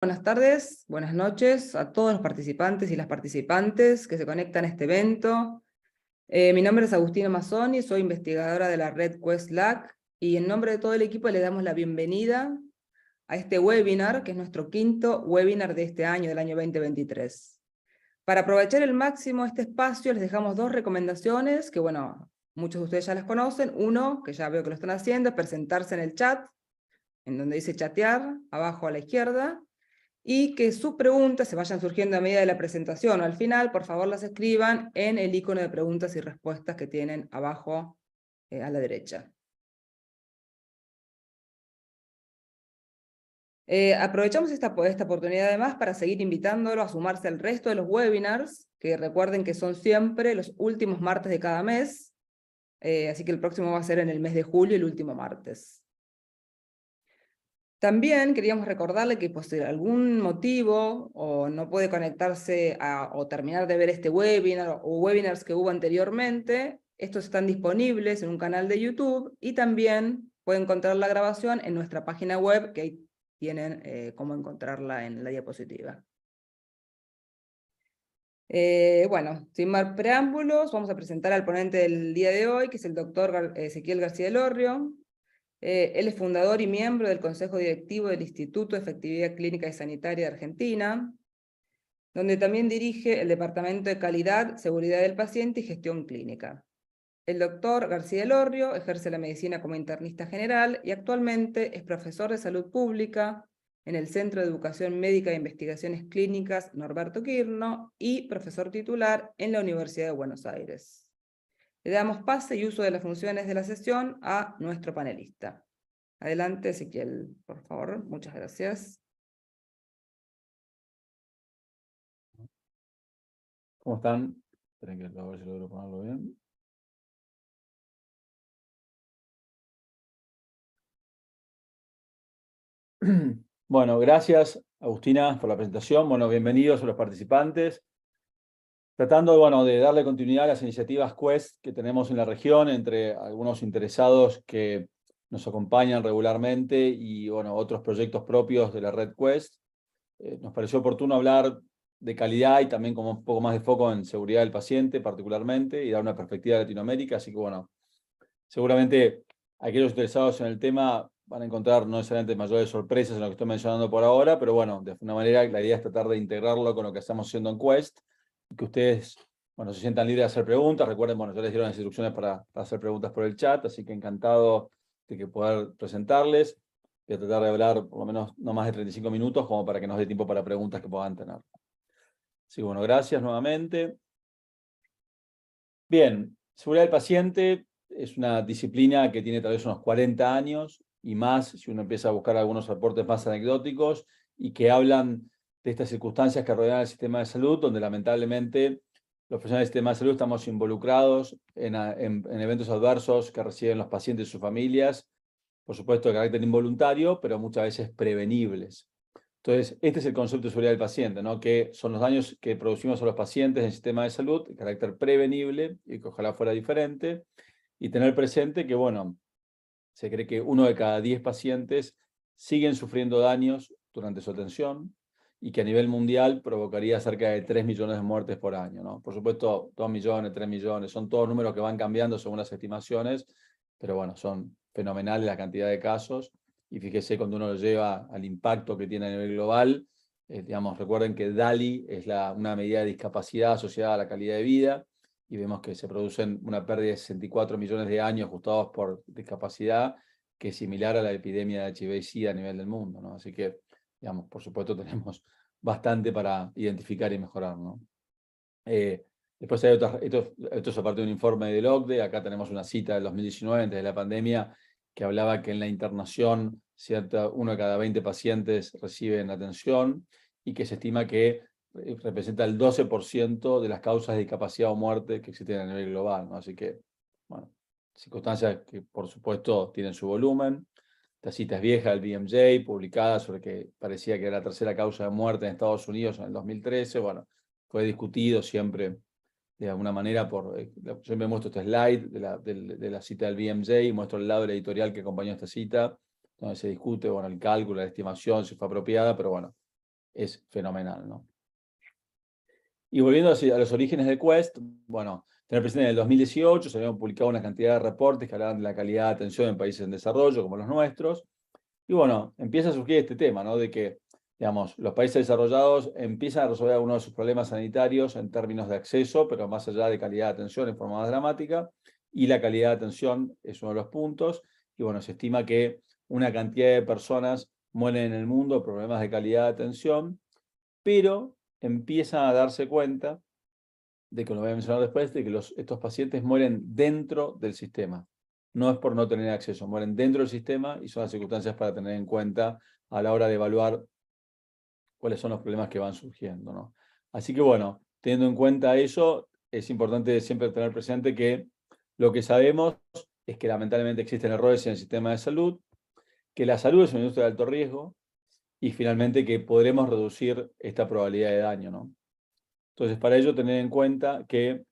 Buenas tardes, buenas noches a todos los participantes y las participantes que se conectan a este evento. Mi nombre es Agustina Mazzoni, soy investigadora de la red QuestLAC y en nombre de todo el equipo le damos la bienvenida a este webinar, que es nuestro quinto webinar de este año, del año 2023. Para aprovechar al máximo este espacio les dejamos dos recomendaciones que, bueno, muchos de ustedes ya las conocen. Uno, que ya veo que lo están haciendo, es presentarse en el chat, en donde dice chatear, abajo a la izquierda, y que sus preguntas se vayan surgiendo a medida de la presentación o al final, por favor las escriban en el icono de preguntas y respuestas que tienen abajo a la derecha. Aprovechamos esta oportunidad además para seguir invitándolo a sumarse al resto de los webinars, que recuerden que son siempre los últimos martes de cada mes, así que el próximo va a ser en el mes de julio, el último martes. También queríamos recordarle que por si algún motivo o no puede conectarse o terminar de ver este webinar o webinars que hubo anteriormente, estos están disponibles en un canal de YouTube y también pueden encontrar la grabación en nuestra página web, que ahí tienen cómo encontrarla en la diapositiva. Bueno, sin más preámbulos, vamos a presentar al ponente del día de hoy, que es el doctor Ezequiel García Elorrio. Él es fundador y miembro del Consejo Directivo del Instituto de Efectividad Clínica y Sanitaria de Argentina, donde también dirige el Departamento de Calidad, Seguridad del Paciente y Gestión Clínica. El doctor García Elorrio ejerce la medicina como internista general y actualmente es profesor de salud pública en el Centro de Educación Médica e Investigaciones Clínicas Norberto Quirno y profesor titular en la Universidad de Buenos Aires. Le damos pase y uso de las funciones de la sesión a nuestro panelista. Adelante, Ezequiel, por favor. Muchas gracias. ¿Cómo están? Esperen que a ver si logro ponerlo bien. Bueno, gracias, Agustina, por la presentación. Bueno, bienvenidos a los participantes. Tratando, bueno, de darle continuidad a las iniciativas Quest que tenemos en la región, entre algunos interesados que nos acompañan regularmente y, bueno, otros proyectos propios de la red Quest. Nos pareció oportuno hablar de calidad y también como un poco más de foco en seguridad del paciente particularmente y dar una perspectiva de Latinoamérica. Así que, bueno, seguramente aquellos interesados en el tema van a encontrar no necesariamente mayores sorpresas en lo que estoy mencionando por ahora, pero bueno, de alguna manera la idea es tratar de integrarlo con lo que estamos haciendo en Quest, y que ustedes, bueno, se sientan libres de hacer preguntas. Recuerden, bueno, yo les dieron las instrucciones para hacer preguntas por el chat, así que encantado de que poder presentarles. Voy a tratar de hablar por lo menos no más de 35 minutos, como para que nos dé tiempo para preguntas que puedan tener. Así que, bueno, gracias nuevamente. Bien, seguridad del paciente es una disciplina que tiene tal vez unos 40 años y más, si uno empieza a buscar algunos aportes más anecdóticos y que hablan de estas circunstancias que rodean el sistema de salud, donde lamentablemente los profesionales del sistema de salud estamos involucrados en eventos adversos que reciben los pacientes y sus familias, por supuesto de carácter involuntario, pero muchas veces prevenibles. Entonces, este es el concepto de seguridad del paciente, ¿no? Que son los daños que producimos a los pacientes en el sistema de salud, de carácter prevenible, y que ojalá fuera diferente, y tener presente que, bueno, se cree que 1 de cada 10 pacientes siguen sufriendo daños durante su atención, y que a nivel mundial provocaría cerca de 3 millones de muertes por año, ¿no? Por supuesto, 2 millones, 3 millones, son todos números que van cambiando según las estimaciones, pero bueno, son fenomenales la cantidad de casos. Y fíjese, cuando uno lo lleva al impacto que tiene a nivel global, digamos, recuerden que DALI es una medida de discapacidad asociada a la calidad de vida, y vemos que se producen una pérdida de 64 millones de años ajustados por discapacidad, que es similar a la epidemia de HIV y SIDA a nivel del mundo, ¿no? Así que, digamos, por supuesto tenemos bastante para identificar y mejorar, ¿no? Después hay esto es aparte de un informe del OCDE. Acá tenemos una cita del 2019, antes de la pandemia, que hablaba que en la internación 1 de cada 20 pacientes reciben atención y que se estima que representa el 12% de las causas de discapacidad o muerte que existen a nivel global, ¿no? Así que, bueno, circunstancias que por supuesto tienen su volumen. Esta cita es vieja del BMJ, publicada sobre que parecía que era la tercera causa de muerte en Estados Unidos en el 2013. Bueno, fue discutido siempre de alguna manera yo siempre muestro este slide de la cita del BMJ y muestro el lado de la editorial que acompañó esta cita, donde se discute, bueno, el cálculo, la estimación, si fue apropiada, pero bueno, es fenomenal, ¿no? Y volviendo a los orígenes de Quest, bueno, tener presente en el 2018 se habían publicado una cantidad de reportes que hablaban de la calidad de atención en países en desarrollo como los nuestros. Y bueno, empieza a surgir este tema, ¿no? De que, digamos, los países desarrollados empiezan a resolver algunos de sus problemas sanitarios en términos de acceso, pero más allá de calidad de atención en forma más dramática, y la calidad de atención es uno de los puntos. Y bueno, se estima que una cantidad de personas mueren en el mundo por problemas de calidad de atención, pero empiezan a darse cuenta de que lo voy a mencionar después, de que estos pacientes mueren dentro del sistema. No es por no tener acceso, mueren dentro del sistema y son las circunstancias para tener en cuenta a la hora de evaluar cuáles son los problemas que van surgiendo, ¿no? Así que bueno, teniendo en cuenta eso, es importante siempre tener presente que lo que sabemos es que lamentablemente existen errores en el sistema de salud, que la salud es una industria de alto riesgo y finalmente que podremos reducir esta probabilidad de daño, ¿no? Entonces, para ello tener en cuenta que,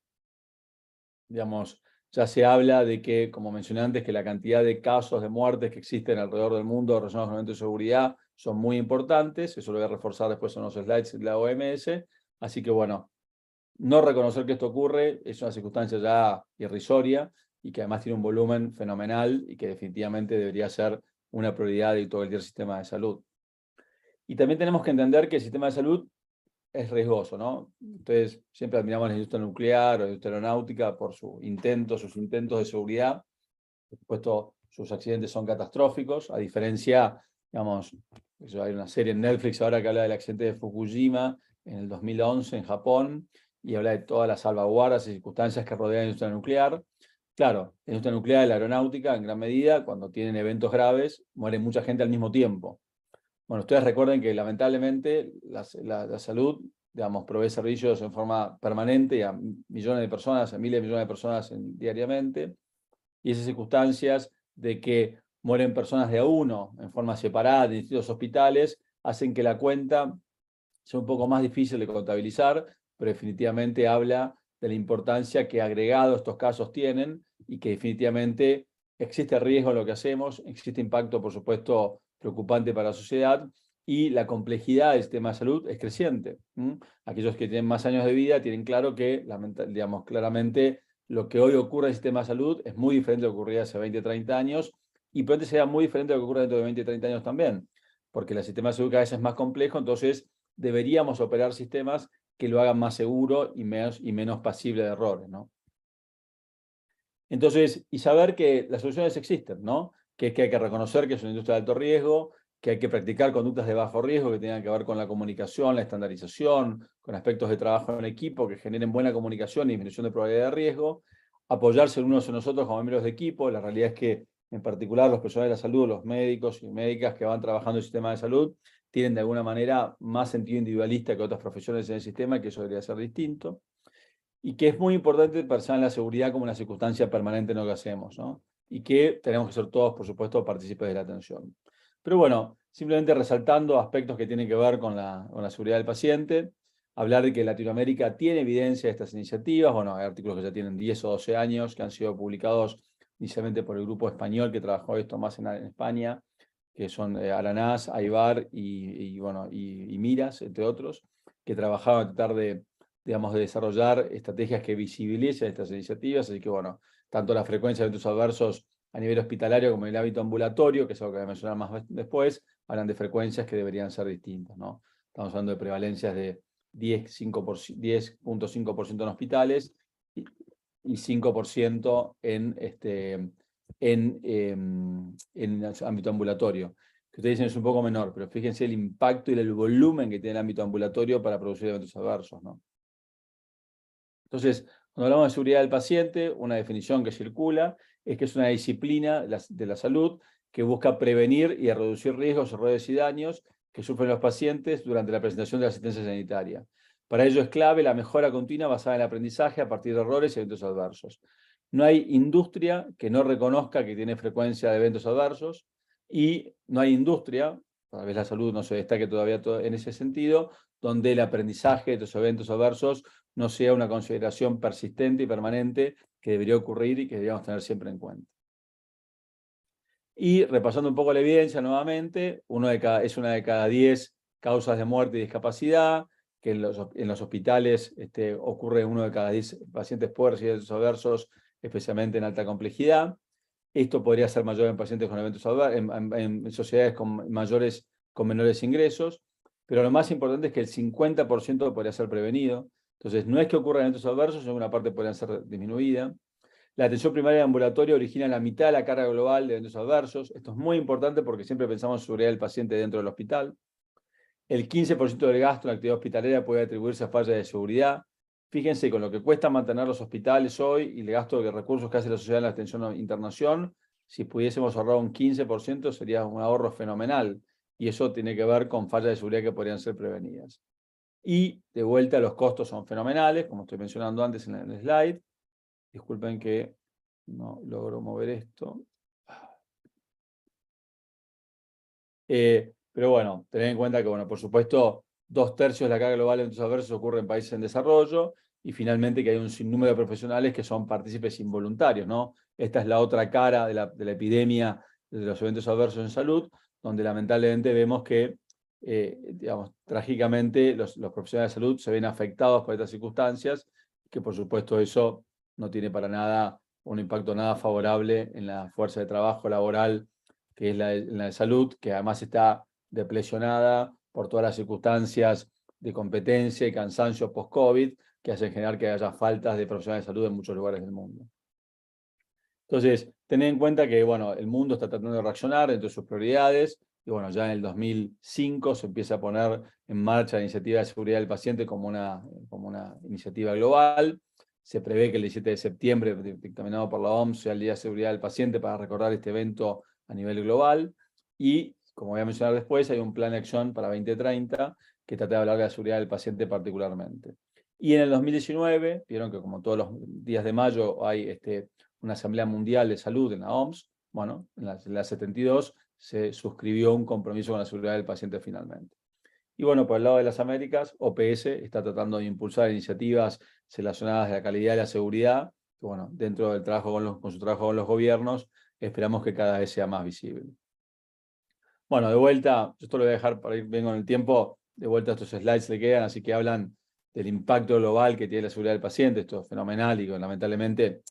digamos, ya se habla de que, como mencioné antes, que la cantidad de casos de muertes que existen alrededor del mundo relacionados con el evento de seguridad son muy importantes. Eso lo voy a reforzar después en los slides de la OMS. Así que, bueno, no reconocer que esto ocurre es una circunstancia ya irrisoria y que además tiene un volumen fenomenal y que definitivamente debería ser una prioridad de todo el sistema de salud. Y también tenemos que entender que el sistema de salud es riesgoso, ¿no? Entonces, siempre admiramos la industria nuclear o la industria aeronáutica por sus intentos de seguridad. Por supuesto, sus accidentes son catastróficos, a diferencia, digamos, hay una serie en Netflix ahora que habla del accidente de Fukushima en el 2011 en Japón y habla de todas las salvaguardas y circunstancias que rodean la industria nuclear. Claro, la industria nuclear y la aeronáutica, en gran medida, cuando tienen eventos graves, muere mucha gente al mismo tiempo. Bueno, ustedes recuerden que lamentablemente la salud, digamos, provee servicios en forma permanente a millones de personas, a miles de millones de personas diariamente, y esas circunstancias de que mueren personas de a uno en forma separada en distintos hospitales hacen que la cuenta sea un poco más difícil de contabilizar, pero definitivamente habla de la importancia que agregado estos casos tienen y que definitivamente existe riesgo en lo que hacemos, existe impacto, por supuesto, preocupante para la sociedad y la complejidad del sistema de salud es creciente. Aquellos que tienen más años de vida tienen claro que, digamos, claramente lo que hoy ocurre en el sistema de salud es muy diferente de lo que ocurría hace 20, 30 años y probablemente será muy diferente de lo que ocurre dentro de 20, 30 años también, porque el sistema de salud cada vez es más complejo, entonces deberíamos operar sistemas que lo hagan más seguro y menos pasible de errores, ¿no? Entonces, y saber que las soluciones existen, ¿no? Que es que hay que reconocer que es una industria de alto riesgo, que hay que practicar conductas de bajo riesgo que tengan que ver con la comunicación, la estandarización, con aspectos de trabajo en equipo que generen buena comunicación y disminución de probabilidad de riesgo, apoyarse unos en nosotros como miembros de equipo. La realidad es que, en particular, los profesionales de la salud, los médicos y médicas que van trabajando en el sistema de salud, tienen de alguna manera más sentido individualista que otras profesiones en el sistema, y que eso debería ser distinto. Y que es muy importante pensar en la seguridad como una circunstancia permanente en lo que hacemos, ¿no? Y que tenemos que ser todos, por supuesto, partícipes de la atención. Pero bueno, simplemente resaltando aspectos que tienen que ver con la seguridad del paciente, hablar de que Latinoamérica tiene evidencia de estas iniciativas. Bueno, hay artículos que ya tienen 10 o 12 años que han sido publicados inicialmente por el grupo español que trabajó esto más en España, que son Aranás, Aybar y Miras, entre otros, que trabajaban a tratar de, digamos, de desarrollar estrategias que visibilicen estas iniciativas. Así que, bueno, tanto la frecuencia de eventos adversos a nivel hospitalario como en el ámbito ambulatorio, que es algo que voy a mencionar más después, hablan de frecuencias que deberían ser distintas, ¿no? Estamos hablando de prevalencias de 10.5% en hospitales y 5% en el ámbito ambulatorio. Que ustedes dicen es un poco menor, pero fíjense el impacto y el volumen que tiene el ámbito ambulatorio para producir eventos adversos, ¿no? Entonces, cuando hablamos de seguridad del paciente, una definición que circula es que es una disciplina de la salud que busca prevenir y reducir riesgos, errores y daños que sufren los pacientes durante la presentación de la asistencia sanitaria. Para ello es clave la mejora continua basada en el aprendizaje a partir de errores y eventos adversos. No hay industria que no reconozca que tiene frecuencia de eventos adversos y no hay industria, tal vez la salud no se destaque todavía en ese sentido, donde el aprendizaje de estos eventos adversos no sea una consideración persistente y permanente que debería ocurrir y que deberíamos tener siempre en cuenta. Y repasando un poco la evidencia nuevamente, es una de cada 10 causas de muerte y discapacidad, que en los hospitales ocurre 1 de cada 10 pacientes puede recibir eventos adversos, especialmente en alta complejidad. Esto podría ser mayor en pacientes con eventos adversos, en sociedades con menores ingresos, pero lo más importante es que el 50% podría ser prevenido. Entonces, no es que ocurran eventos adversos, sino una parte podría ser disminuida. La atención primaria de ambulatorio origina la mitad de la carga global de eventos adversos. Esto es muy importante porque siempre pensamos en seguridad del paciente dentro del hospital. El 15% del gasto en la actividad hospitalaria puede atribuirse a fallas de seguridad. Fíjense con lo que cuesta mantener los hospitales hoy y el gasto de recursos que hace la sociedad en la atención a internación, si pudiésemos ahorrar un 15% sería un ahorro fenomenal. Y eso tiene que ver con fallas de seguridad que podrían ser prevenidas. Y de vuelta los costos son fenomenales, como estoy mencionando antes en el slide. Disculpen que no logro mover esto. Pero bueno, tened en cuenta que, bueno, por supuesto, 2/3 de la carga global de eventos adversos ocurre en países en desarrollo y finalmente que hay un sinnúmero de profesionales que son partícipes involuntarios, ¿no? Esta es la otra cara de la epidemia de los eventos adversos en salud, donde lamentablemente vemos que, digamos, trágicamente los profesionales de salud se ven afectados por estas circunstancias, que por supuesto eso no tiene para nada un impacto nada favorable en la fuerza de trabajo laboral que es la de salud, que además está deplesionada por todas las circunstancias de competencia y cansancio post-COVID, que hacen generar que haya faltas de profesionales de salud en muchos lugares del mundo. Entonces, tened en cuenta que, bueno, el mundo está tratando de reaccionar entre sus prioridades, y bueno, ya en el 2005 se empieza a poner en marcha la iniciativa de seguridad del paciente como una iniciativa global. Se prevé que el 17 de septiembre, dictaminado por la OMS, sea el Día de Seguridad del Paciente para recordar este evento a nivel global. Y, como voy a mencionar después, hay un plan de acción para 2030 que trata de hablar de la seguridad del paciente particularmente. Y en el 2019, vieron que como todos los días de mayo hay una Asamblea Mundial de Salud en la OMS, bueno, en la 72 se suscribió un compromiso con la seguridad del paciente finalmente. Y bueno, por el lado de las Américas, OPS está tratando de impulsar iniciativas relacionadas a la calidad y la seguridad, que bueno, dentro del trabajo con su trabajo con los gobiernos, esperamos que cada vez sea más visible. Bueno, de vuelta, esto lo voy a dejar para ir bien con el tiempo, de vuelta estos slides le quedan, así que hablan del impacto global que tiene la seguridad del paciente, esto es fenomenal y lamentablemente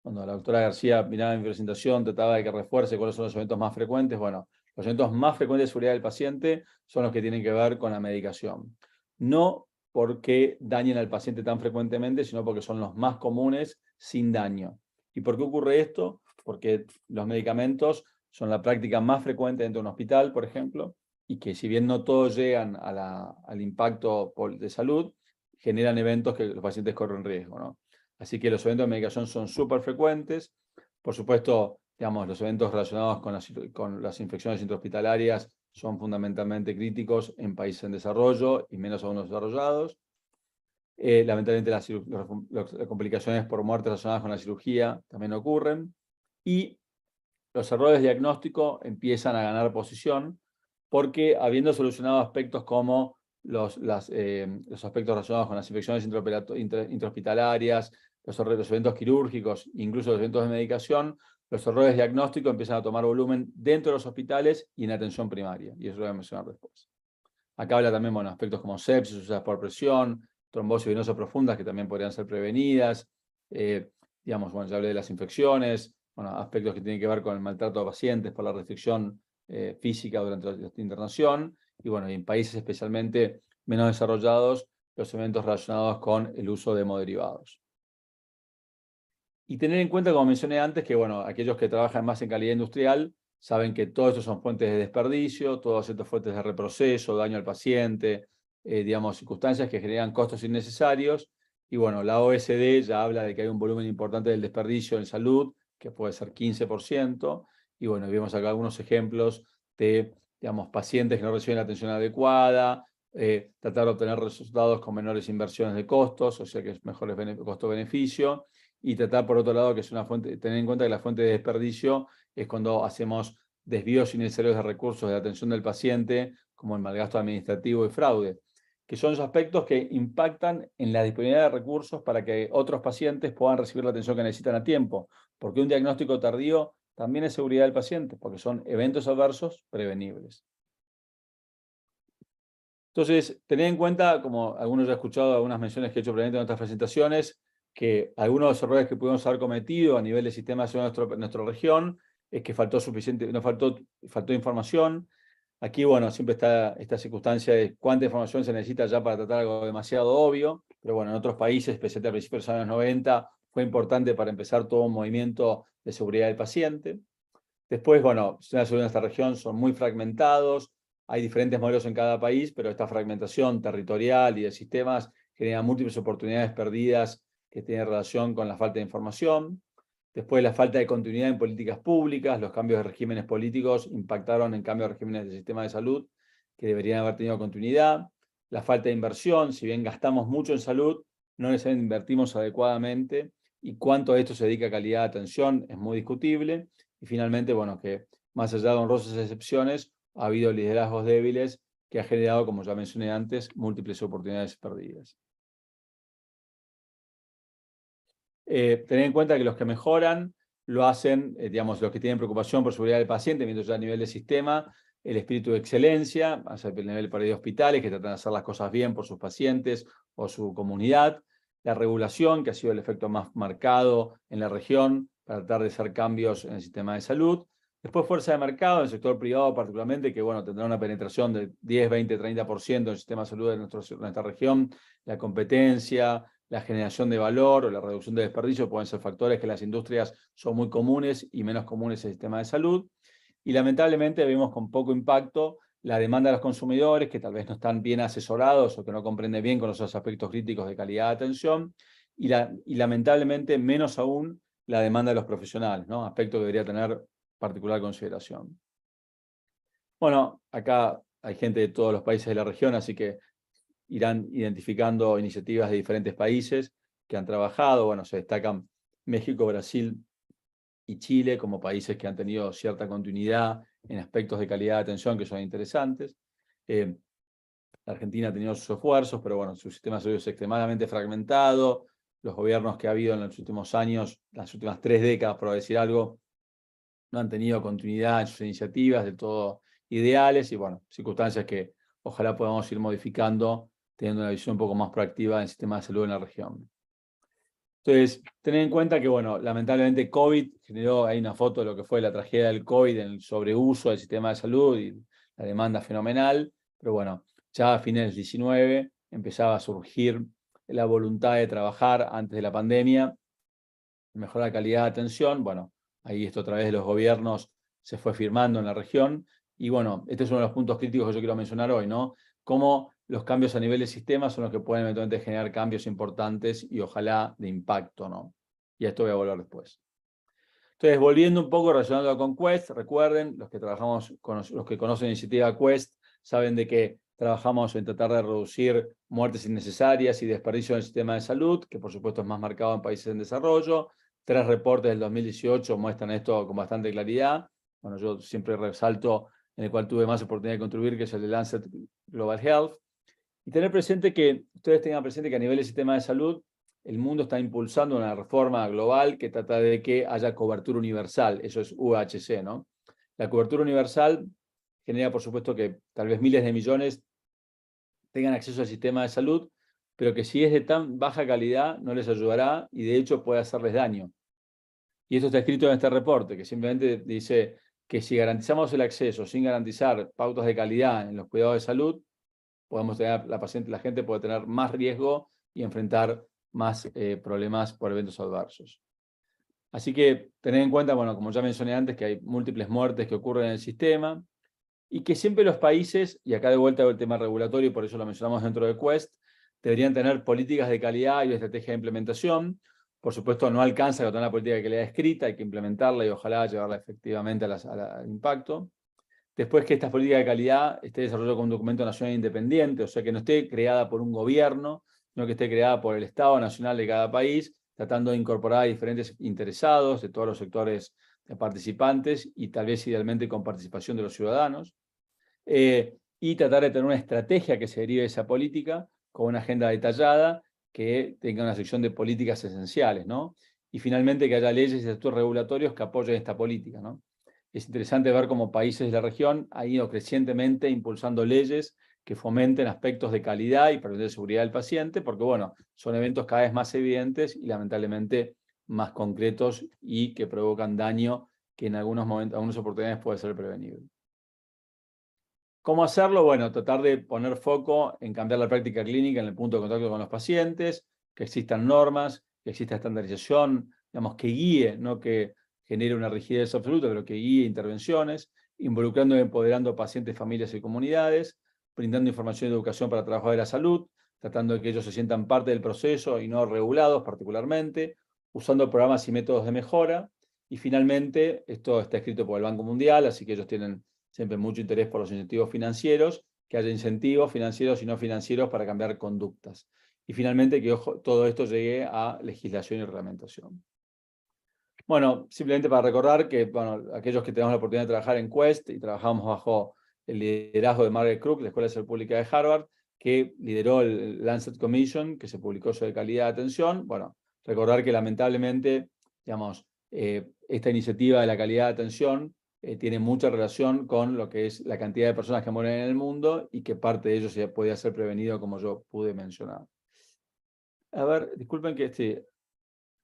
cuando la doctora García miraba en mi presentación, trataba de que refuerce cuáles son los eventos más frecuentes. Bueno, los eventos más frecuentes de seguridad del paciente son los que tienen que ver con la medicación. No porque dañen al paciente tan frecuentemente, sino porque son los más comunes sin daño. ¿Y por qué ocurre esto? Porque los medicamentos son la práctica más frecuente dentro de un hospital, por ejemplo, y que si bien no todos llegan al impacto de salud, generan eventos que los pacientes corren riesgo, ¿no? Así que los eventos de medicación son súper frecuentes. Por supuesto, digamos, los eventos relacionados con las infecciones intrahospitalarias son fundamentalmente críticos en países en desarrollo y menos aún los desarrollados. Lamentablemente las complicaciones por muerte relacionadas con la cirugía también ocurren. Y los errores de diagnóstico empiezan a ganar posición porque habiendo solucionado aspectos como los aspectos relacionados con las infecciones intrahospitalarias, los eventos quirúrgicos, incluso los eventos de medicación, los errores de diagnóstico empiezan a tomar volumen dentro de los hospitales y en atención primaria. Y eso lo voy a mencionar después. Acá habla también, bueno, aspectos como sepsis, usadas por presión, trombosis venosas profundas que también podrían ser prevenidas. Digamos, bueno, ya hablé de las infecciones, bueno, aspectos que tienen que ver con el maltrato de pacientes por la restricción física durante la internación. Y bueno, y en países especialmente menos desarrollados, los eventos relacionados con el uso de hemoderivados. Y tener en cuenta, como mencioné antes, que bueno, aquellos que trabajan más en calidad industrial saben que todo esto son fuentes de desperdicio, todas estas fuentes de reproceso, daño al paciente, digamos, circunstancias que generan costos innecesarios. Y bueno, la OSD ya habla de que hay un volumen importante del desperdicio en salud, que puede ser 15%. Y bueno, vemos acá algunos ejemplos de, digamos, pacientes que no reciben la atención adecuada, tratar de obtener resultados con menores inversiones de costos, o sea que es mejor costo-beneficio. Y tratar, por otro lado, que es una fuente, tener en cuenta que la fuente de desperdicio es cuando hacemos desvíos innecesarios de recursos de atención del paciente, como el malgasto administrativo y fraude, que son esos aspectos que impactan en la disponibilidad de recursos para que otros pacientes puedan recibir la atención que necesitan a tiempo, porque un diagnóstico tardío también es seguridad del paciente, porque son eventos adversos prevenibles. Entonces, tened en cuenta, como algunos ya han escuchado algunas menciones que he hecho previamente en otras presentaciones, que algunos de los errores que pudimos haber cometido a nivel de sistema de salud en nuestra región es que faltó información. Aquí, bueno, siempre está esta circunstancia de cuánta información se necesita ya para tratar algo demasiado obvio, pero bueno, en otros países, especialmente a principios de los años 90, fue importante para empezar todo un movimiento de seguridad del paciente. Después, bueno, los sistemas de salud en esta región son muy fragmentados, hay diferentes modelos en cada país, pero esta fragmentación territorial y de sistemas genera múltiples oportunidades perdidas que tienen relación con la falta de información. Después, la falta de continuidad en políticas públicas, los cambios de regímenes políticos impactaron en cambios de regímenes del sistema de salud que deberían haber tenido continuidad. La falta de inversión, si bien gastamos mucho en salud, no necesariamente invertimos adecuadamente, y cuánto de esto se dedica a calidad de atención es muy discutible. Y finalmente, bueno, que más allá de honrosas excepciones, ha habido liderazgos débiles que ha generado, como ya mencioné antes, múltiples oportunidades perdidas. Tener en cuenta que los que mejoran lo hacen, digamos, los que tienen preocupación por seguridad del paciente, mientras ya a nivel de sistema, el espíritu de excelencia, hacia el nivel para de hospitales, que tratan de hacer las cosas bien por sus pacientes o su comunidad, la regulación, que ha sido el efecto más marcado en la región, para tratar de hacer cambios en el sistema de salud. Después fuerza de mercado, en el sector privado particularmente, que bueno, tendrá una penetración de 10, 20, 30% en el sistema de salud de nuestra región, la competencia, la generación de valor o la reducción de desperdicio pueden ser factores que en las industrias son muy comunes y menos comunes en el sistema de salud. Y lamentablemente vemos con poco impacto la demanda de los consumidores que tal vez no están bien asesorados o que no comprenden bien con los aspectos críticos de calidad de atención. Y lamentablemente menos aún la demanda de los profesionales, ¿no? Aspecto que debería tener particular consideración. Bueno, acá hay gente de todos los países de la región, así que irán identificando iniciativas de diferentes países que han trabajado. Bueno, se destacan México, Brasil y Chile como países que han tenido cierta continuidad en aspectos de calidad de atención que son interesantes. Argentina ha tenido sus esfuerzos, pero bueno, su sistema de salud es extremadamente fragmentado. Los gobiernos que ha habido en los últimos años, las últimas 3 décadas, por decir algo, no han tenido continuidad en sus iniciativas del todo ideales y bueno, circunstancias que ojalá podamos ir modificando teniendo una visión un poco más proactiva del sistema de salud en la región. Entonces, tener en cuenta que, bueno, lamentablemente COVID generó, hay una foto de lo que fue la tragedia del COVID en el sobreuso del sistema de salud y la demanda fenomenal, pero bueno, ya a fines del 19 empezaba a surgir la voluntad de trabajar antes de la pandemia, mejorar la calidad de atención. Bueno, ahí esto a través de los gobiernos se fue firmando en la región. Y bueno, este es uno de los puntos críticos que yo quiero mencionar hoy, ¿no? Cómo los cambios a nivel de sistema son los que pueden eventualmente generar cambios importantes y ojalá de impacto, ¿no? Y a esto voy a volver después. Entonces, volviendo un poco relacionado con Quest, recuerden, los que trabajamos con los que conocen la iniciativa Quest, saben de que trabajamos en tratar de reducir muertes innecesarias y desperdicio en el sistema de salud, que por supuesto es más marcado en países en desarrollo. 3 reportes del 2018 muestran esto con bastante claridad. Bueno, yo siempre resalto en el cual tuve más oportunidad de contribuir, que es el de Lancet Global Health. Y tener presente que, ustedes tengan presente que a nivel del sistema de salud, el mundo está impulsando una reforma global que trata de que haya cobertura universal. Eso es UHC, ¿no? La cobertura universal genera, por supuesto, que tal vez miles de millones tengan acceso al sistema de salud, pero que si es de tan baja calidad no les ayudará y de hecho puede hacerles daño. Y esto está escrito en este reporte, que simplemente dice que si garantizamos el acceso sin garantizar pautas de calidad en los cuidados de salud, podemos tener, la gente puede tener más riesgo y enfrentar más problemas por eventos adversos. Así que tener en cuenta, bueno, como ya mencioné antes, que hay múltiples muertes que ocurren en el sistema y que siempre los países, y acá de vuelta el tema regulatorio, por eso lo mencionamos dentro de Quest, deberían tener políticas de calidad y estrategia de implementación. Por supuesto, no alcanza con tener una política de calidad escrita, hay que implementarla y ojalá llevarla efectivamente al impacto. Después que esta política de calidad esté desarrollada con un documento nacional independiente, o sea que no esté creada por un gobierno, sino que esté creada por el Estado nacional de cada país, tratando de incorporar a diferentes interesados de todos los sectores participantes y tal vez idealmente con participación de los ciudadanos. Y tratar de tener una estrategia que se derive de esa política con una agenda detallada que tenga una sección de políticas esenciales, ¿no? Y finalmente que haya leyes y estatutos regulatorios que apoyen esta política, ¿no? Es interesante ver cómo países de la región han ido crecientemente impulsando leyes que fomenten aspectos de calidad y de seguridad del paciente, porque bueno, son eventos cada vez más evidentes y lamentablemente más concretos y que provocan daño que en algunos momentos, algunas oportunidades puede ser prevenible. ¿Cómo hacerlo? Bueno, tratar de poner foco en cambiar la práctica clínica en el punto de contacto con los pacientes, que existan normas, que exista estandarización, digamos, que guíe, no que genere una rigidez absoluta, pero que guíe intervenciones, involucrando y empoderando pacientes, familias y comunidades, brindando información y educación para trabajadores de la salud, tratando de que ellos se sientan parte del proceso y no regulados particularmente, usando programas y métodos de mejora, y finalmente, esto está escrito por el Banco Mundial, así que ellos tienen siempre mucho interés por los incentivos financieros, que haya incentivos financieros y no financieros para cambiar conductas. Y finalmente que todo esto llegue a legislación y reglamentación. Bueno, simplemente para recordar que bueno, aquellos que tenemos la oportunidad de trabajar en Quest y trabajamos bajo el liderazgo de Margaret Crook, de la Escuela de Salud Pública de Harvard, que lideró el Lancet Commission, que se publicó sobre calidad de atención. Bueno, recordar que lamentablemente, digamos, esta iniciativa de la calidad de atención tiene mucha relación con lo que es la cantidad de personas que mueren en el mundo y que parte de ello se podía ser prevenido, como yo pude mencionar. A ver, disculpen que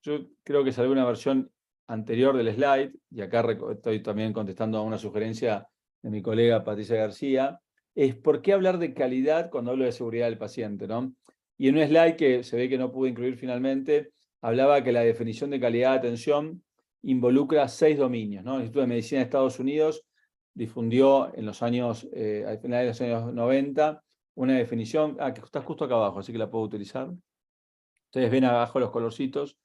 yo creo que salió una versión anterior del slide, y acá estoy también contestando a una sugerencia de mi colega Patricia García, es por qué hablar de calidad cuando hablo de seguridad del paciente, ¿no? Y en un slide que se ve que no pude incluir finalmente, hablaba que la definición de calidad de atención involucra 6 dominios, ¿no? El Instituto de Medicina de Estados Unidos difundió en los años, al final de los años 90, una definición, que está justo acá abajo, así que la puedo utilizar. Ustedes ven abajo los colorcitos,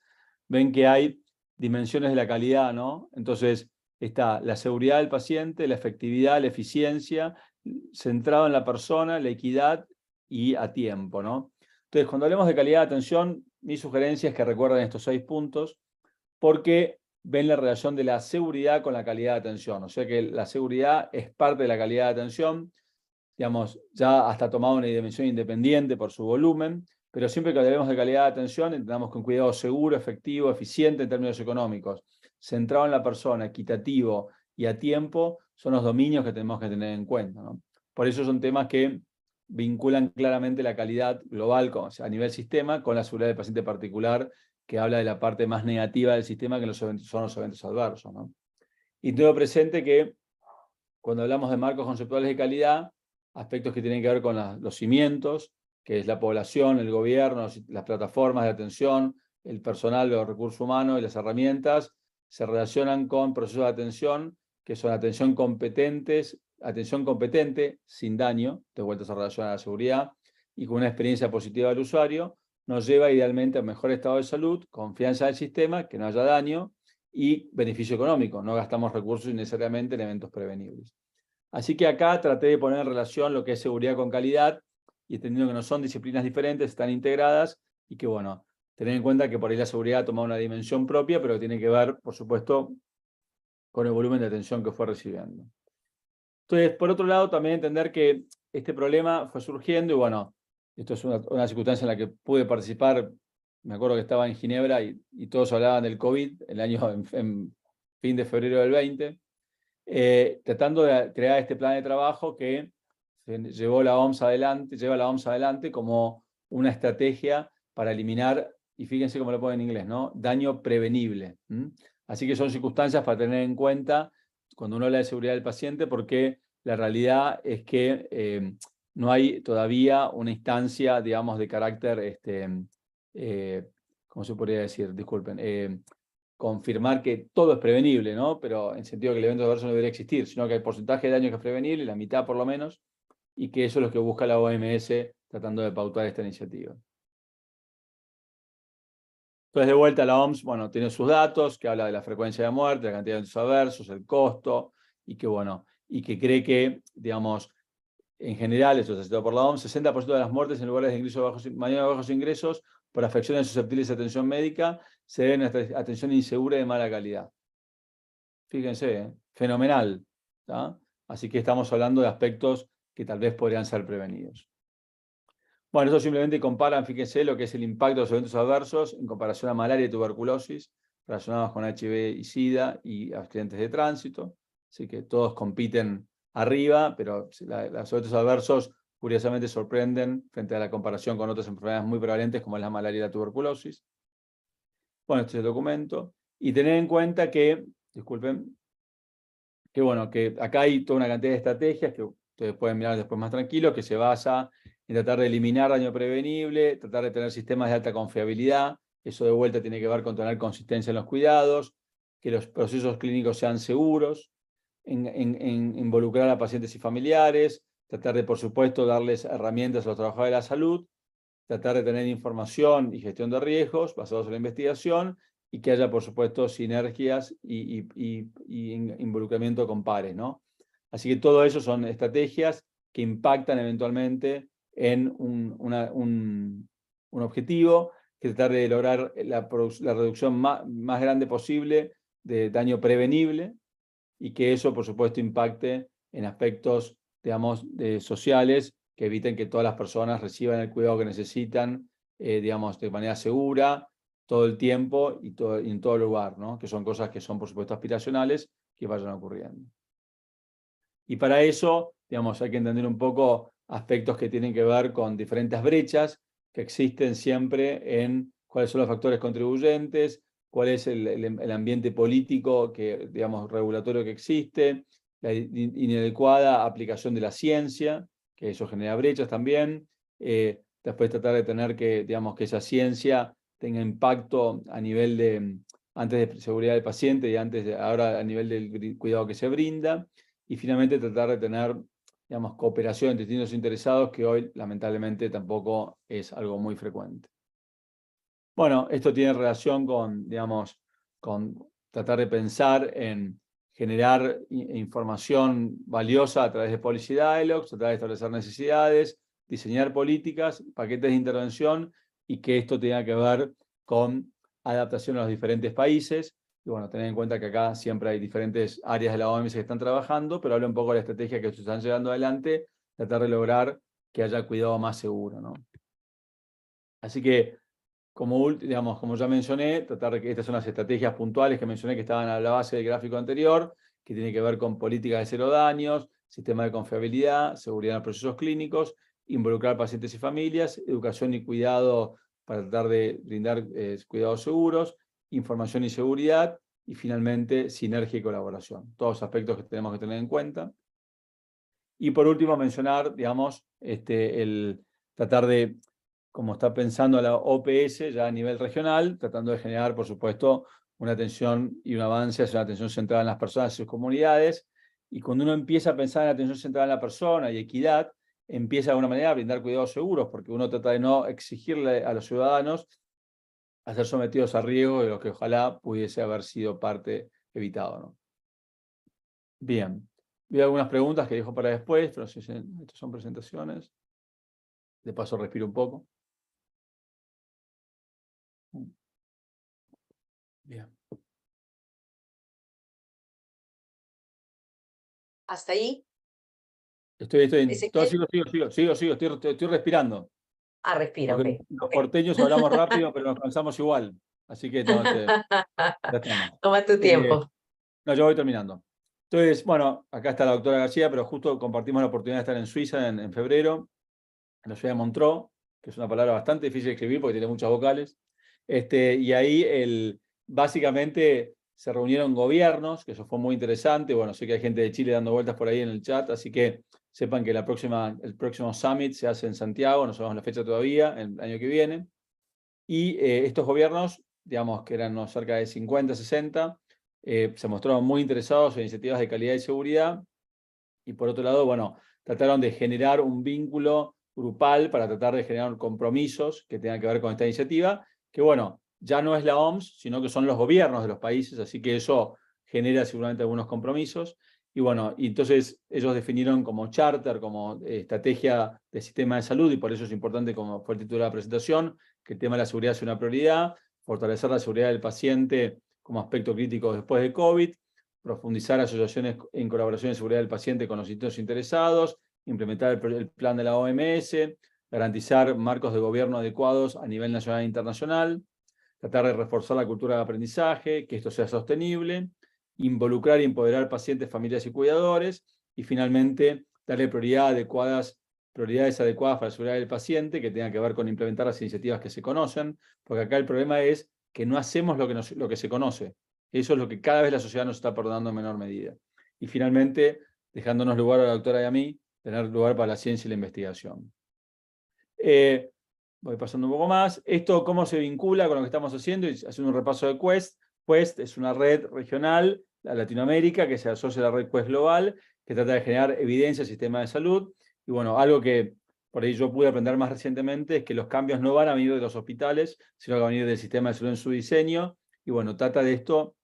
ven que hay dimensiones de la calidad, ¿no? Entonces está la seguridad del paciente, la efectividad, la eficiencia, centrado en la persona, la equidad y a tiempo, ¿no? Entonces, cuando hablemos de calidad de atención, mi sugerencia es que recuerden estos 6 puntos, porque ven la relación de la seguridad con la calidad de atención. O sea que la seguridad es parte de la calidad de atención, digamos, ya hasta tomado una dimensión independiente por su volumen, pero siempre que hablemos de calidad de atención, entendamos con cuidado seguro, efectivo, eficiente en términos económicos, centrado en la persona, equitativo y a tiempo, son los dominios que tenemos que tener en cuenta, ¿no? Por eso son temas que vinculan claramente la calidad global a nivel sistema con la seguridad del paciente particular, que habla de la parte más negativa del sistema, que son los eventos adversos, ¿no? Y tengo presente que cuando hablamos de marcos conceptuales de calidad, aspectos que tienen que ver con los cimientos, que es la población, el gobierno, las plataformas de atención, el personal, los recursos humanos y las herramientas, se relacionan con procesos de atención que son atención competente, sin daño, de vuelta se relaciona a la seguridad, y con una experiencia positiva del usuario, nos lleva idealmente a un mejor estado de salud, confianza del sistema, que no haya daño, y beneficio económico. No gastamos recursos innecesariamente en eventos prevenibles. Así que acá traté de poner en relación lo que es seguridad con calidad, y entendiendo que no son disciplinas diferentes, están integradas, y que bueno, tener en cuenta que por ahí la seguridad toma una dimensión propia, pero tiene que ver, por supuesto, con el volumen de atención que fue recibiendo. Entonces, por otro lado, también entender que este problema fue surgiendo, y bueno, esto es una circunstancia en la que pude participar. Me acuerdo que estaba en Ginebra y todos hablaban del COVID, el año en fin de febrero del 20, tratando de crear este plan de trabajo que lleva la OMS adelante como una estrategia para eliminar, y fíjense cómo lo pone en inglés, ¿no? Daño prevenible. Así que son circunstancias para tener en cuenta cuando uno habla de seguridad del paciente, porque la realidad es que no hay todavía una instancia, digamos, de carácter, ¿cómo se podría decir? Disculpen. Confirmar que todo es prevenible, ¿no? Pero en sentido que el evento adverso no debería existir, sino que hay porcentaje de daño que es prevenible, la mitad por lo menos, y que eso es lo que busca la OMS tratando de pautar esta iniciativa. Entonces, de vuelta, la OMS, bueno, tiene sus datos, que habla de la frecuencia de muerte, la cantidad de eventos adversos, el costo, y que, bueno, y que cree que, digamos, en general, eso es citado por la OMS, 60% de las muertes en lugares de ingresos bajos ingresos por afecciones susceptibles de atención médica se deben a atención insegura y de mala calidad. Fíjense, fenomenal, ¿tá? Así que estamos hablando de aspectos que tal vez podrían ser prevenidos. Bueno, eso simplemente comparan, fíjense, lo que es el impacto de los eventos adversos en comparación a malaria y tuberculosis, relacionados con HIV y SIDA y accidentes de tránsito. Así que todos compiten arriba, pero los eventos adversos curiosamente sorprenden frente a la comparación con otras enfermedades muy prevalentes como es la malaria y la tuberculosis. Bueno, este es el documento. Y tener en cuenta que, disculpen, que bueno, que acá hay toda una cantidad de estrategias que ustedes pueden mirar después más tranquilos, que se basa en tratar de eliminar daño prevenible, tratar de tener sistemas de alta confiabilidad. Eso de vuelta tiene que ver con tener consistencia en los cuidados, que los procesos clínicos sean seguros, en involucrar a pacientes y familiares, tratar de, por supuesto, darles herramientas a los trabajadores de la salud, tratar de tener información y gestión de riesgos basados en la investigación y que haya, por supuesto, sinergias y involucramiento con pares, ¿no? Así que todo eso son estrategias que impactan eventualmente en un objetivo, que tratar de lograr la reducción más grande posible de daño prevenible y que eso, por supuesto, impacte en aspectos, digamos, sociales que eviten que todas las personas reciban el cuidado que necesitan, digamos, de manera segura, todo el tiempo y en todo lugar, ¿no? Que son cosas que son, por supuesto, aspiracionales que vayan ocurriendo. Y para eso, digamos, hay que entender un poco aspectos que tienen que ver con diferentes brechas que existen siempre en cuáles son los factores contribuyentes, cuál es el ambiente político, digamos, regulatorio que existe, la inadecuada aplicación de la ciencia, que eso genera brechas también. Después tratar de tener digamos, que esa ciencia tenga impacto a nivel antes de seguridad del paciente y ahora a nivel del cuidado que se brinda. Y finalmente tratar de tener, digamos, cooperación entre distintos interesados, que hoy lamentablemente tampoco es algo muy frecuente. Bueno, esto tiene relación con, digamos, con tratar de pensar en generar información valiosa a través de policy dialogues, tratar de establecer necesidades, diseñar políticas, paquetes de intervención y que esto tenga que ver con adaptación a los diferentes países. Y bueno, tener en cuenta que acá siempre hay diferentes áreas de la OMS que están trabajando, pero habla un poco de la estrategia que se están llevando adelante, tratar de lograr que haya cuidado más seguro, ¿no? Así que, digamos, como ya mencioné, tratar de que estas son las estrategias puntuales que mencioné que estaban a la base del gráfico anterior, que tiene que ver con políticas de cero daños, sistema de confiabilidad, seguridad en los procesos clínicos, involucrar pacientes y familias, educación y cuidado para tratar de brindar cuidados seguros, información y seguridad, y finalmente sinergia y colaboración. Todos aspectos que tenemos que tener en cuenta. Y por último mencionar, digamos, el tratar de, como está pensando la OPS ya a nivel regional, tratando de generar, por supuesto, una atención y un avance hacia una atención centrada en las personas y sus comunidades. Y cuando uno empieza a pensar en atención centrada en la persona y equidad, empieza de alguna manera a brindar cuidados seguros, porque uno trata de no exigirle a los ciudadanos a ser sometidos a riesgo de lo que ojalá pudiese haber sido parte evitado, ¿no? Bien. Vi algunas preguntas que dejo para después, pero si estas son presentaciones. De paso respiro un poco. Bien. ¿Hasta ahí? Estoy Ezequiel. estoy respirando. Ah, respira, Porque ok. los porteños hablamos rápido, pero nos cansamos igual. Así que no, ya estamos. Toma tu tiempo. No, yo voy terminando. Entonces, bueno, acá está la doctora García, pero justo compartimos la oportunidad de estar en Suiza en febrero, en la ciudad de Montreux, que es una palabra bastante difícil de escribir porque tiene muchas vocales. Y ahí básicamente se reunieron gobiernos, que eso fue muy interesante. Bueno, sé que hay gente de Chile dando vueltas por ahí en el chat, así que sepan que el próximo Summit se hace en Santiago, no sabemos la fecha todavía, el año que viene. Y estos gobiernos, digamos que eran cerca de 50, 60, se mostraron muy interesados en iniciativas de calidad y seguridad. Y por otro lado, bueno, trataron de generar un vínculo grupal para tratar de generar compromisos que tengan que ver con esta iniciativa, que bueno, ya no es la OMS, sino que son los gobiernos de los países, así que eso genera seguramente algunos compromisos. Y bueno, y entonces ellos definieron como charter, como estrategia de sistema de salud, y por eso es importante, como fue el título de la presentación, que el tema de la seguridad sea una prioridad, fortalecer la seguridad del paciente como aspecto crítico después de COVID, profundizar asociaciones en colaboración de seguridad del paciente con los distintos interesados, implementar el plan de la OMS, garantizar marcos de gobierno adecuados a nivel nacional e internacional, tratar de reforzar la cultura de aprendizaje, que esto sea sostenible, involucrar y empoderar pacientes, familias y cuidadores, y finalmente darle prioridad a adecuadas prioridades adecuadas para la seguridad del paciente, que tengan que ver con implementar las iniciativas que se conocen, porque acá el problema es que no hacemos lo que se conoce. Eso es lo que cada vez la sociedad nos está perdonando en menor medida. Y finalmente, dejándonos lugar a la doctora y a mí, tener lugar para la ciencia y la investigación. Voy pasando un poco más. Esto, ¿cómo se vincula con lo que estamos haciendo? Y haciendo un repaso de Quest. Quest es una red regional a Latinoamérica que se asocia a la red Quest Global, que trata de generar evidencia del sistema de salud. Y bueno, algo que por ahí yo pude aprender más recientemente es que los cambios no van a venir de los hospitales, sino que van a venir del sistema de salud en su diseño. Y bueno, trata de esto,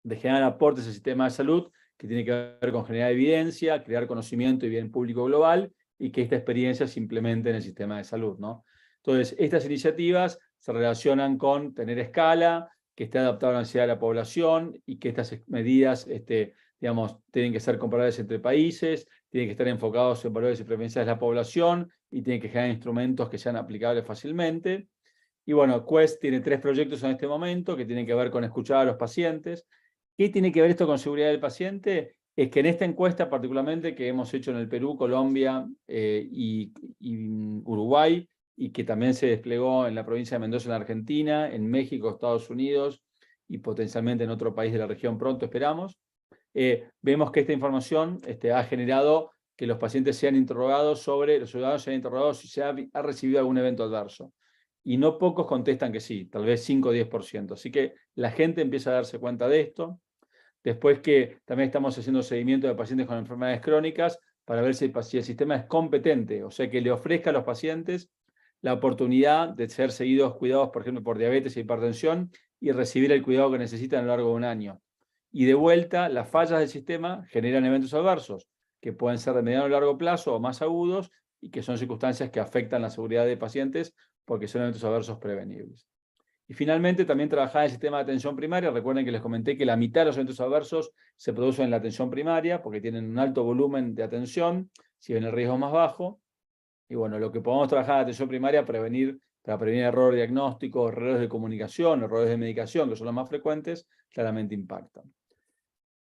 de generar aportes al sistema de salud, que tiene que ver con generar evidencia, crear conocimiento y bien público global, y que esta experiencia se implemente en el sistema de salud, ¿no? Entonces, estas iniciativas se relacionan con tener escala, que esté adaptado a la necesidad de la población y que estas medidas, digamos, tienen que ser comparables entre países, tienen que estar enfocados en valores y preferencias de la población y tienen que generar instrumentos que sean aplicables fácilmente. Y bueno, Quest tiene 3 proyectos en este momento que tienen que ver con escuchar a los pacientes. ¿Qué tiene que ver esto con seguridad del paciente? Es que en esta encuesta particularmente que hemos hecho en el Perú, Colombia y Uruguay, y que también se desplegó en la provincia de Mendoza, en Argentina, en México, Estados Unidos y potencialmente en otro país de la región pronto, esperamos, vemos que esta información ha generado que los pacientes sean interrogados sobre, los ciudadanos sean interrogados si se ha recibido algún evento adverso. Y no pocos contestan que sí, tal vez 5 o 10%. Así que la gente empieza a darse cuenta de esto. Después que también estamos haciendo seguimiento de pacientes con enfermedades crónicas para ver si el sistema es competente, o sea, que le ofrezca a los pacientes la oportunidad de ser seguidos, cuidados, por ejemplo, por diabetes e hipertensión y recibir el cuidado que necesitan a lo largo de un año. Y de vuelta, las fallas del sistema generan eventos adversos, que pueden ser de mediano o largo plazo o más agudos, y que son circunstancias que afectan la seguridad de pacientes porque son eventos adversos prevenibles. Y finalmente, también trabajar en el sistema de atención primaria. Recuerden que les comenté que la mitad de los eventos adversos se producen en la atención primaria porque tienen un alto volumen de atención, si bien el riesgo es más bajo. Y bueno, lo que podemos trabajar en la atención primaria para prevenir errores diagnósticos, errores de comunicación, errores de medicación, que son los más frecuentes, claramente impactan.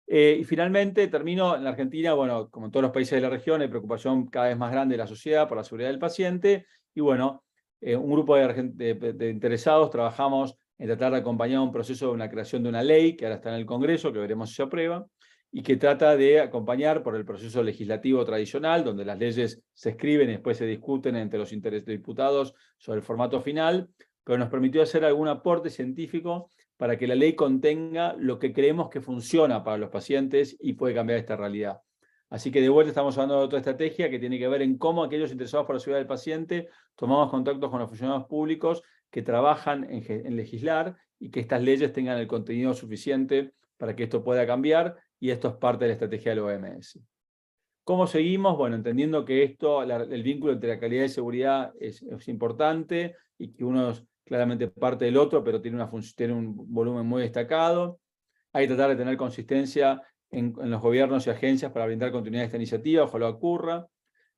Y finalmente, termino en la Argentina, bueno, como en todos los países de la región, hay preocupación cada vez más grande de la sociedad por la seguridad del paciente. Y bueno, un grupo de interesados trabajamos en tratar de acompañar un proceso de una creación de una ley que ahora está en el Congreso, que veremos si se aprueba, y que trata de acompañar por el proceso legislativo tradicional, donde las leyes se escriben y después se discuten entre los diputados sobre el formato final, pero nos permitió hacer algún aporte científico para que la ley contenga lo que creemos que funciona para los pacientes y puede cambiar esta realidad. Así que de vuelta estamos hablando de otra estrategia que tiene que ver en cómo aquellos interesados por la seguridad del paciente tomamos contactos con los funcionarios públicos que trabajan en legislar y que estas leyes tengan el contenido suficiente para que esto pueda cambiar, y esto es parte de la estrategia del OMS. ¿Cómo seguimos? Bueno, entendiendo que el vínculo entre la calidad y seguridad es importante y que uno es claramente parte del otro, pero tiene un volumen muy destacado. Hay que tratar de tener consistencia en los gobiernos y agencias para brindar continuidad a esta iniciativa, ojalá ocurra,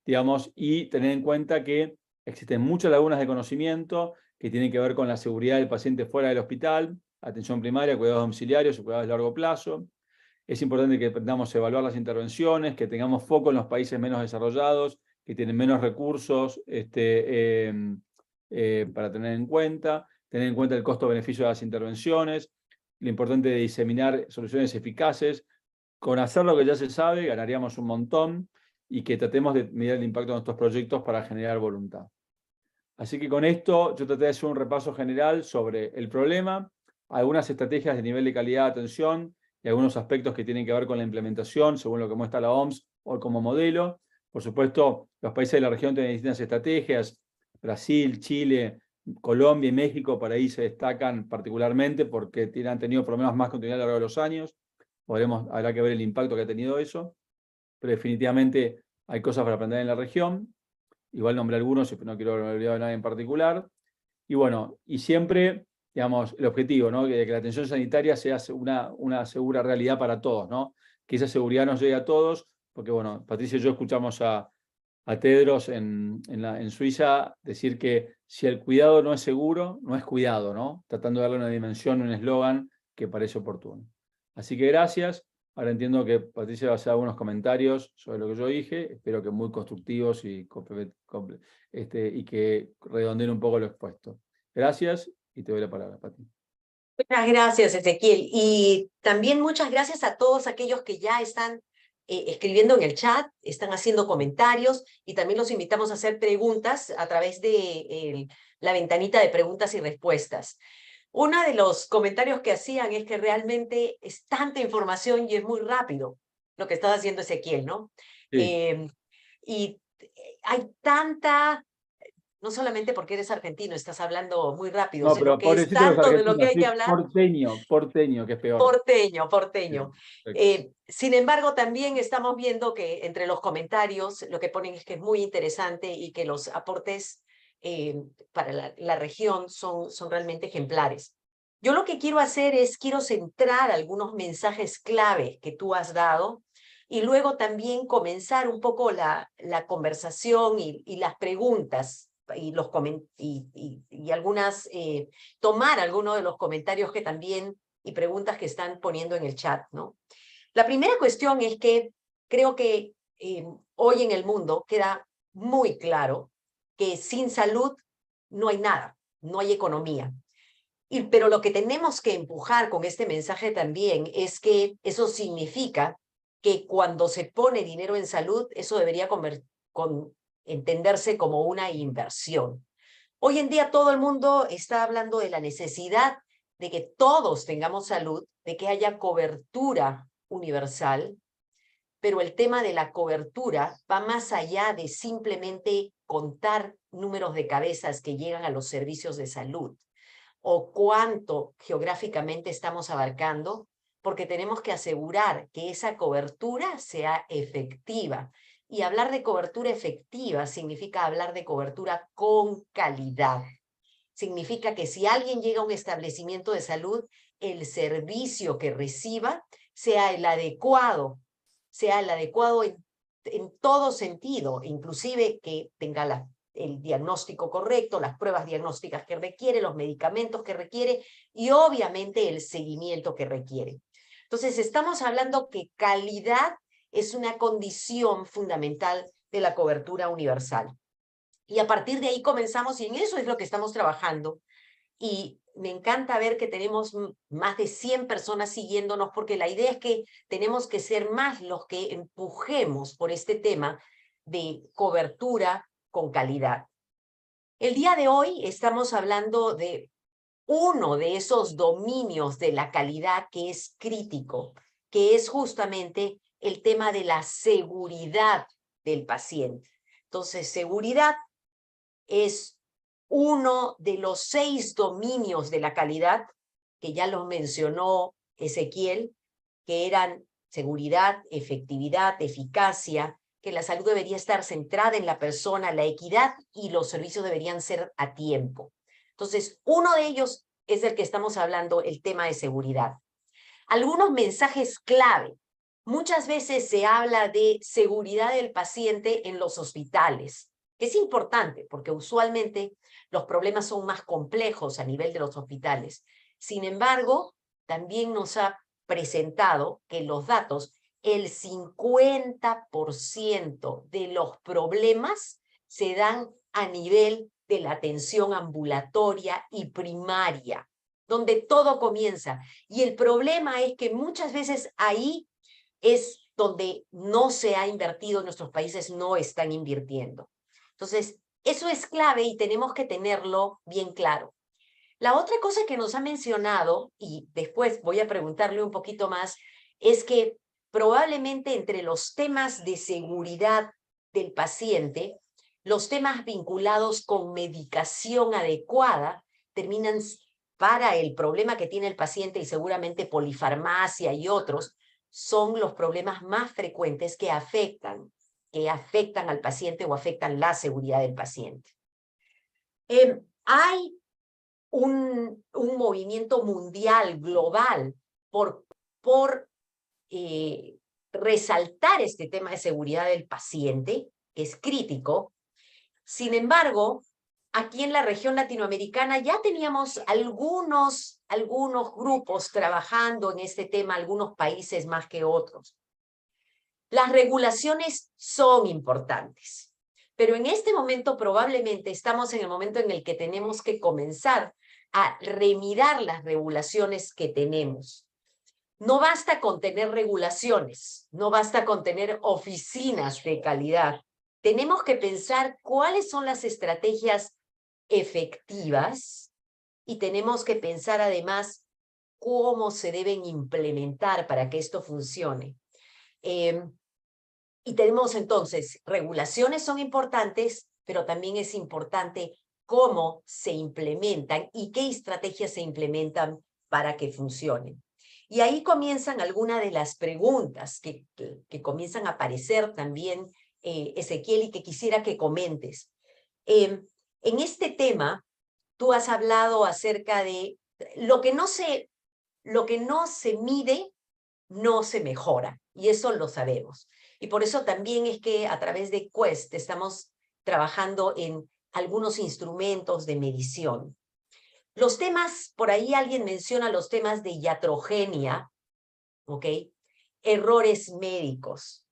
digamos, y tener en cuenta que existen muchas lagunas de conocimiento que tienen que ver con la seguridad del paciente fuera del hospital, atención primaria, cuidados domiciliarios y cuidados de largo plazo. Es importante que aprendamos a evaluar las intervenciones, que tengamos foco en los países menos desarrollados, que tienen menos recursos para tener en cuenta el costo-beneficio de las intervenciones, lo importante de diseminar soluciones eficaces. Con hacer lo que ya se sabe, ganaríamos un montón, y que tratemos de medir el impacto de nuestros proyectos para generar voluntad. Así que con esto yo traté de hacer un repaso general sobre el problema, algunas estrategias de nivel de calidad de atención y algunos aspectos que tienen que ver con la implementación, según lo que muestra la OMS o como modelo. Por supuesto, los países de la región tienen distintas estrategias. Brasil, Chile, Colombia y México por ahí se destacan particularmente porque han tenido por lo menos más continuidad a lo largo de los años. Habrá que ver el impacto que ha tenido eso, pero definitivamente hay cosas para aprender en la región. Igual nombré algunos, no quiero olvidar de nadie en particular. Y bueno, y siempre, digamos, el objetivo, ¿no? Que la atención sanitaria sea una segura realidad para todos, ¿no? Que esa seguridad nos llegue a todos, porque bueno, Patricia y yo escuchamos a Tedros en Suiza decir que si el cuidado no es seguro, no es cuidado, ¿no? Tratando de darle una dimensión, un eslogan que parece oportuno. Así que gracias. Ahora entiendo que Patricia va a hacer algunos comentarios sobre lo que yo dije, espero que muy constructivos y que redondeen un poco lo expuesto. Gracias y te doy la palabra, Pati. Muchas gracias, Ezequiel. Y también muchas gracias a todos aquellos que ya están escribiendo en el chat, están haciendo comentarios y también los invitamos a hacer preguntas a través de la ventanita de preguntas y respuestas. Uno de los comentarios que hacían es que realmente es tanta información y es muy rápido lo que está haciendo Ezequiel, ¿no? Sí. Y hay tanta, no solamente porque eres argentino, estás hablando muy rápido, No, sino pero que es pobrecito los tanto de lo que argentinos, hay que sí, hablar. porteño, que es peor. Porteño, porteño. Sí, Sin embargo, también estamos viendo que entre los comentarios lo que ponen es que es muy interesante y que los aportes para la región son realmente ejemplares. Yo lo que quiero hacer es, quiero centrar algunos mensajes clave que tú has dado y luego también comenzar un poco la conversación y las preguntas y, y algunas, tomar algunos de los comentarios que también y preguntas que están poniendo en el chat, ¿no? La primera cuestión es que creo que hoy en el mundo queda muy claro que sin salud no hay nada, no hay economía. Pero lo que tenemos que empujar con este mensaje también es que eso significa que cuando se pone dinero en salud, eso debería entenderse como una inversión. Hoy en día todo el mundo está hablando de la necesidad de que todos tengamos salud, de que haya cobertura universal, pero el tema de la cobertura va más allá de simplemente contar números de cabezas que llegan a los servicios de salud o cuánto geográficamente estamos abarcando, porque tenemos que asegurar que esa cobertura sea efectiva. Y hablar de cobertura efectiva significa hablar de cobertura con calidad. Significa que si alguien llega a un establecimiento de salud, el servicio que reciba sea el adecuado en todo sentido, inclusive que tenga el diagnóstico correcto, las pruebas diagnósticas que requiere, los medicamentos que requiere y obviamente el seguimiento que requiere. Entonces, estamos hablando que calidad es una condición fundamental de la cobertura universal. Y a partir de ahí comenzamos, y en eso es lo que estamos trabajando. Y me encanta ver que tenemos más de 100 personas siguiéndonos, porque la idea es que tenemos que ser más los que empujemos por este tema de cobertura con calidad. El día de hoy estamos hablando de uno de esos dominios de la calidad que es crítico, que es justamente el tema de la seguridad del paciente. Entonces, seguridad es uno de los 6 dominios de la calidad, que ya los mencionó Ezequiel, que eran seguridad, efectividad, eficacia, que la salud debería estar centrada en la persona, la equidad y los servicios deberían ser a tiempo. Entonces, uno de ellos es el que estamos hablando, el tema de seguridad. Algunos mensajes clave. Muchas veces se habla de seguridad del paciente en los hospitales, que es importante porque usualmente los problemas son más complejos a nivel de los hospitales. Sin embargo, también nos ha presentado que los datos, el 50% de los problemas se dan a nivel de la atención ambulatoria y primaria, donde todo comienza. Y el problema es que muchas veces ahí es donde no se ha invertido, nuestros países no están invirtiendo. Entonces, eso es clave y tenemos que tenerlo bien claro. La otra cosa que nos ha mencionado, y después voy a preguntarle un poquito más, es que probablemente entre los temas de seguridad del paciente, los temas vinculados con medicación adecuada terminan para el problema que tiene el paciente y seguramente polifarmacia y otros, son los problemas más frecuentes que afectan al paciente o afectan la seguridad del paciente. Hay un movimiento mundial, global, por resaltar este tema de seguridad del paciente, que es crítico. Sin embargo, aquí en la región latinoamericana ya teníamos algunos grupos trabajando en este tema, algunos países más que otros. Las regulaciones son importantes, pero en este momento probablemente estamos en el momento en el que tenemos que comenzar a remirar las regulaciones que tenemos. No basta con tener regulaciones, no basta con tener oficinas de calidad. Tenemos que pensar cuáles son las estrategias efectivas y tenemos que pensar además cómo se deben implementar para que esto funcione. Y tenemos entonces, regulaciones son importantes, pero también es importante cómo se implementan y qué estrategias se implementan para que funcionen. Y ahí comienzan algunas de las preguntas que comienzan a aparecer también, Ezequiel, y que quisiera que comentes. En este tema, tú has hablado acerca de lo que no se mide, no se mejora, y eso lo sabemos. Y por eso también es que a través de Quest estamos trabajando en algunos instrumentos de medición. Los temas, por ahí alguien menciona los temas de iatrogenia, ¿ok? Errores médicos.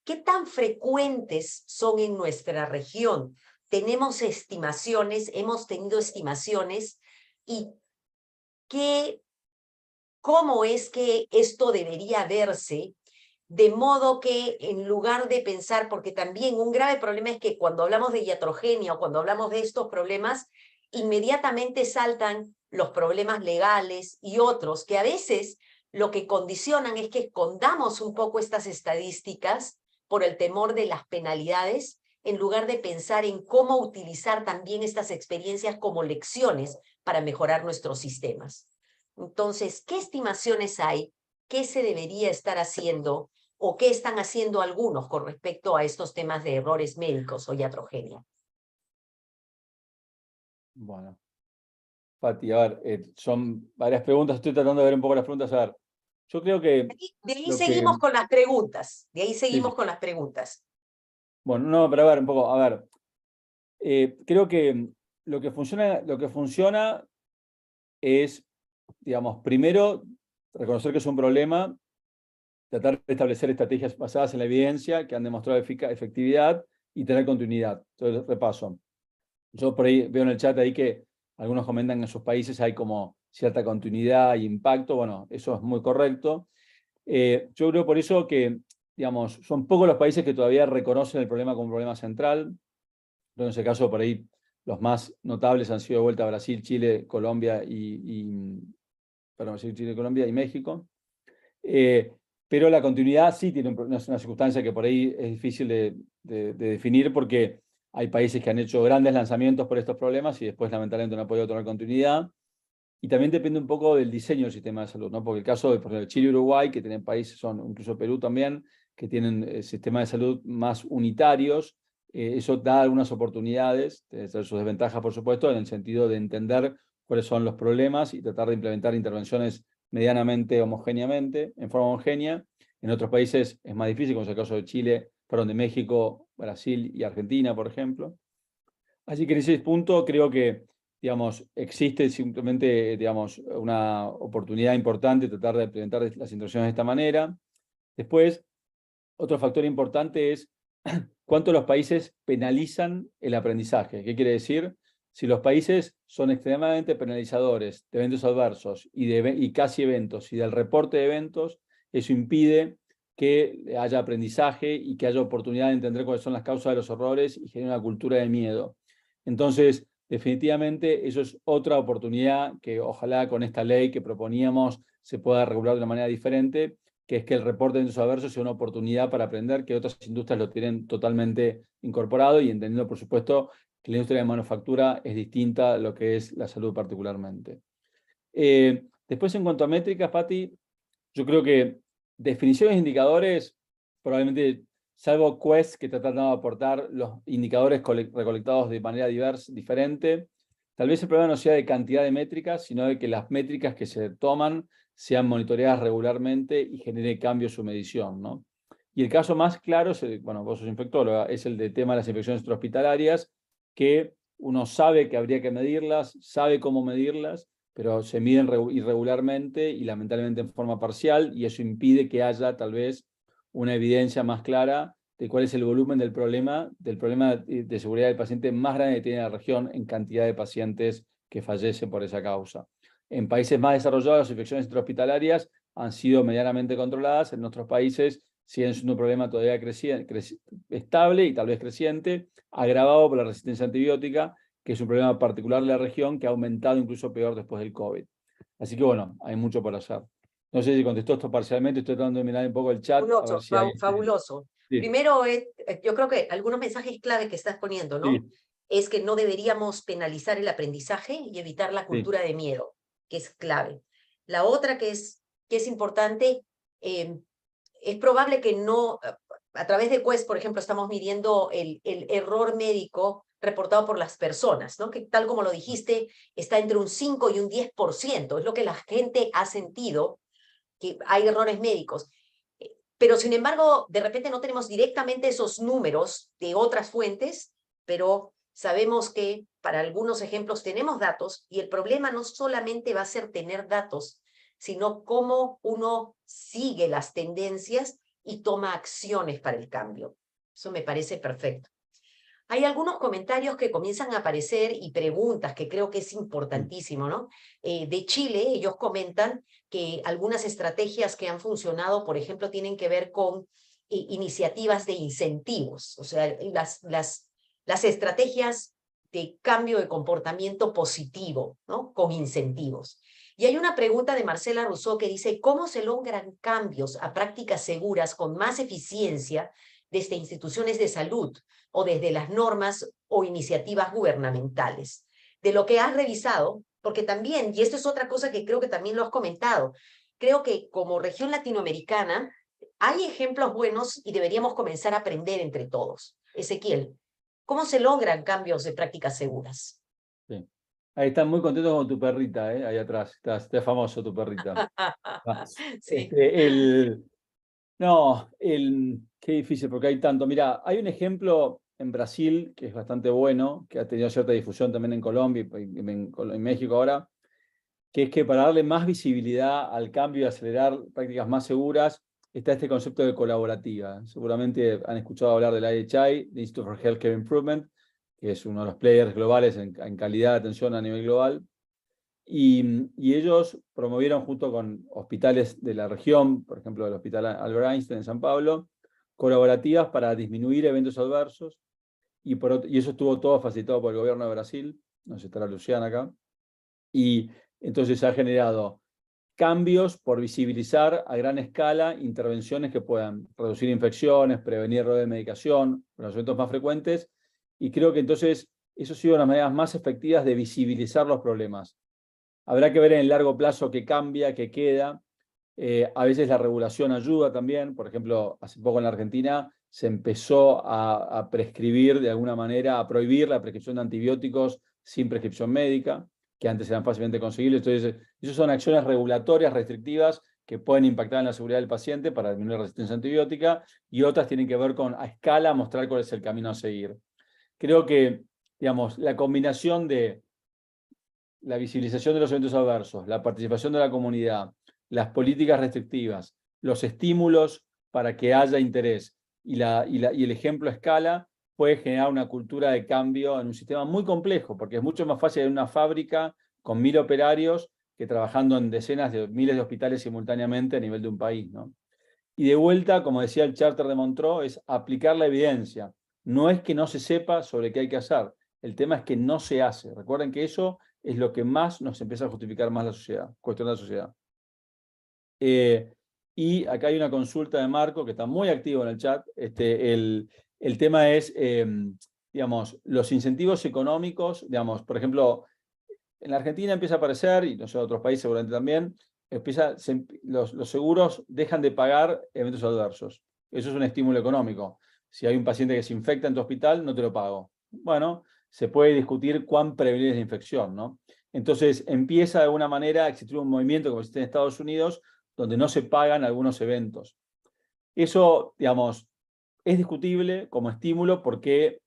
¿Qué tan frecuentes son en nuestra región? Tenemos estimaciones, hemos tenido estimaciones, y ¿cómo es que esto debería verse? De modo que en lugar de pensar, porque también un grave problema es que cuando hablamos de iatrogenia o cuando hablamos de estos problemas, inmediatamente saltan los problemas legales y otros que a veces lo que condicionan es que escondamos un poco estas estadísticas por el temor de las penalidades, en lugar de pensar en cómo utilizar también estas experiencias como lecciones para mejorar nuestros sistemas. Entonces, ¿qué estimaciones hay? ¿Qué se debería estar haciendo? ¿O qué están haciendo algunos con respecto a estos temas de errores médicos o iatrogenia? Bueno, Pati, a ver, son varias preguntas, estoy tratando de ver un poco las preguntas. A ver, yo creo que... De ahí seguimos con las preguntas, de ahí seguimos sí. con las preguntas. Bueno, no, pero a ver, un poco, a ver, creo que lo que funciona es, digamos, primero, reconocer que es un problema, tratar de establecer estrategias basadas en la evidencia que han demostrado efectividad y tener continuidad. Entonces, repaso. Yo por ahí veo en el chat ahí que algunos comentan que en sus países hay como cierta continuidad y impacto. Bueno, eso es muy correcto. Yo creo por eso que, digamos, son pocos los países que todavía reconocen el problema como un problema central. Pero en ese caso, por ahí, los más notables han sido de vuelta a Brasil, Chile, Colombia Chile, Colombia y México. Pero la continuidad sí tiene una circunstancia que por ahí es difícil de definir, porque hay países que han hecho grandes lanzamientos por estos problemas y después lamentablemente no han podido tener continuidad. Y también depende un poco del diseño del sistema de salud, ¿no? Porque el caso de, por ejemplo, Chile y Uruguay, que tienen países, son incluso Perú también, que tienen sistemas de salud más unitarios, eso da algunas oportunidades, sus desventajas, por supuesto, en el sentido de entender cuáles son los problemas y tratar de implementar intervenciones medianamente homogéneamente, en forma homogénea. En otros países es más difícil, como es el caso de Chile, perdón, de México, Brasil y Argentina, por ejemplo. Así que en ese punto creo que, digamos, existe simplemente, digamos, una oportunidad importante de tratar de implementar las intervenciones de esta manera. Después, otro factor importante es cuánto los países penalizan el aprendizaje. ¿Qué quiere decir? Si los países son extremadamente penalizadores de eventos adversos y casi eventos y del reporte de eventos, eso impide que haya aprendizaje y que haya oportunidad de entender cuáles son las causas de los errores y genera una cultura de miedo. Entonces, definitivamente, eso es otra oportunidad que ojalá con esta ley que proponíamos se pueda regular de una manera diferente, que es que el reporte de eventos adversos sea una oportunidad para aprender, que otras industrias lo tienen totalmente incorporado y entendiendo, por supuesto, que la industria de manufactura es distinta a lo que es la salud particularmente. Después, en cuanto a métricas, Pati, yo creo que definiciones de indicadores, probablemente, salvo Quest, que está tratando de aportar los indicadores recolectados de manera diferente, tal vez el problema no sea de cantidad de métricas, sino de que las métricas que se toman sean monitoreadas regularmente y genere cambios en su medición, ¿no? Y el caso más claro, bueno, vos sos infectóloga, es el de tema de las infecciones extrahospitalarias, que uno sabe que habría que medirlas, sabe cómo medirlas, pero se miden irregularmente y lamentablemente en forma parcial, y eso impide que haya tal vez una evidencia más clara de cuál es el volumen del problema de seguridad del paciente más grande que tiene la región en cantidad de pacientes que fallecen por esa causa. En países más desarrollados, las infecciones intrahospitalarias han sido medianamente controladas. En nuestros países siguen siendo un problema todavía estable y tal vez creciente, agravado por la resistencia antibiótica, que es un problema particular de la región que ha aumentado incluso peor después del COVID. Así que bueno, hay mucho por hacer. No sé si contestó esto parcialmente, estoy tratando de mirar un poco el chat. A ver Fabuloso, si hay... fabuloso. Sí, Primero, yo creo que algunos mensajes clave que estás poniendo, ¿no? sí, Es que no deberíamos penalizar el aprendizaje y evitar la sí. cultura de miedo, que es clave. La otra que es importante, es probable que no, a través de Quest, por ejemplo, estamos midiendo el error médico reportado por las personas, ¿no? Que tal como lo dijiste, está entre un 5 y un 10%, es lo que la gente ha sentido, que hay errores médicos. Pero sin embargo, de repente no tenemos directamente esos números de otras fuentes, pero sabemos que para algunos ejemplos tenemos datos y el problema no solamente va a ser tener datos, sino cómo uno sigue las tendencias y toma acciones para el cambio. Eso me parece perfecto. Hay algunos comentarios que comienzan a aparecer y preguntas que creo que es importantísimo, ¿no? De Chile, ellos comentan que algunas estrategias que han funcionado, por ejemplo, tienen que ver con iniciativas de incentivos, o sea, las estrategias de cambio de comportamiento positivo, ¿no? Con incentivos. Y hay una pregunta de Marcela Rousseau que dice, ¿cómo se logran cambios a prácticas seguras con más eficiencia desde instituciones de salud o desde las normas o iniciativas gubernamentales? De lo que has revisado, porque también, y esto es otra cosa que creo que también lo has comentado, creo que como región latinoamericana hay ejemplos buenos y deberíamos comenzar a aprender entre todos. Ezequiel, ¿cómo se logran cambios de prácticas seguras? Sí. Ahí están muy contentos con tu perrita, ahí atrás. Está famoso tu perrita. Sí. No, qué difícil porque hay tanto. Mira, hay un ejemplo en Brasil que es bastante bueno, que ha tenido cierta difusión también en Colombia y en México ahora, que es que para darle más visibilidad al cambio y acelerar prácticas más seguras, está este concepto de colaborativa. Seguramente han escuchado hablar del IHI, the Institute for Healthcare Improvement, que es uno de los players globales en calidad de atención a nivel global. Y ellos promovieron junto con hospitales de la región, por ejemplo el Hospital Albert Einstein en San Pablo, colaborativas para disminuir eventos adversos, y eso estuvo todo facilitado por el gobierno de Brasil, no sé si estará Luciana acá, y entonces se ha generado cambios por visibilizar a gran escala intervenciones que puedan reducir infecciones, prevenir error de medicación, los eventos más frecuentes, y creo que entonces eso ha sido una de las maneras más efectivas de visibilizar los problemas. Habrá que ver en el largo plazo qué cambia, qué queda. A veces la regulación ayuda también. Por ejemplo, hace poco en la Argentina se empezó a prescribir de alguna manera, a prohibir la prescripción de antibióticos sin prescripción médica, que antes eran fácilmente conseguibles. Entonces, esas son acciones regulatorias restrictivas que pueden impactar en la seguridad del paciente para disminuir la resistencia antibiótica, y otras tienen que ver con, a escala, mostrar cuál es el camino a seguir. Creo que, digamos, la combinación de la visibilización de los eventos adversos, la participación de la comunidad, las políticas restrictivas, los estímulos para que haya interés y el ejemplo a escala puede generar una cultura de cambio en un sistema muy complejo, porque es mucho más fácil en una fábrica con 1000 operarios que trabajando en decenas de miles de hospitales simultáneamente a nivel de un país, ¿no? Y de vuelta, como decía el Charter de Montreux, es aplicar la evidencia. No es que no se sepa sobre qué hay que hacer, el tema es que no se hace. Recuerden que eso es lo que más nos empieza a justificar más la sociedad, cuestionar la sociedad. Y acá hay una consulta de Marco que está muy activo en el chat. El tema es, digamos, los incentivos económicos, digamos, por ejemplo, en la Argentina empieza a aparecer, y no sé, en otros países seguramente también, los seguros dejan de pagar eventos adversos. Eso es un estímulo económico. Si hay un paciente que se infecta en tu hospital, no te lo pago. Bueno, se puede discutir cuán prevenible es la infección, ¿no? Entonces empieza de alguna manera a existir un movimiento como existe en Estados Unidos, donde no se pagan algunos eventos. Eso, digamos, es discutible como estímulo porque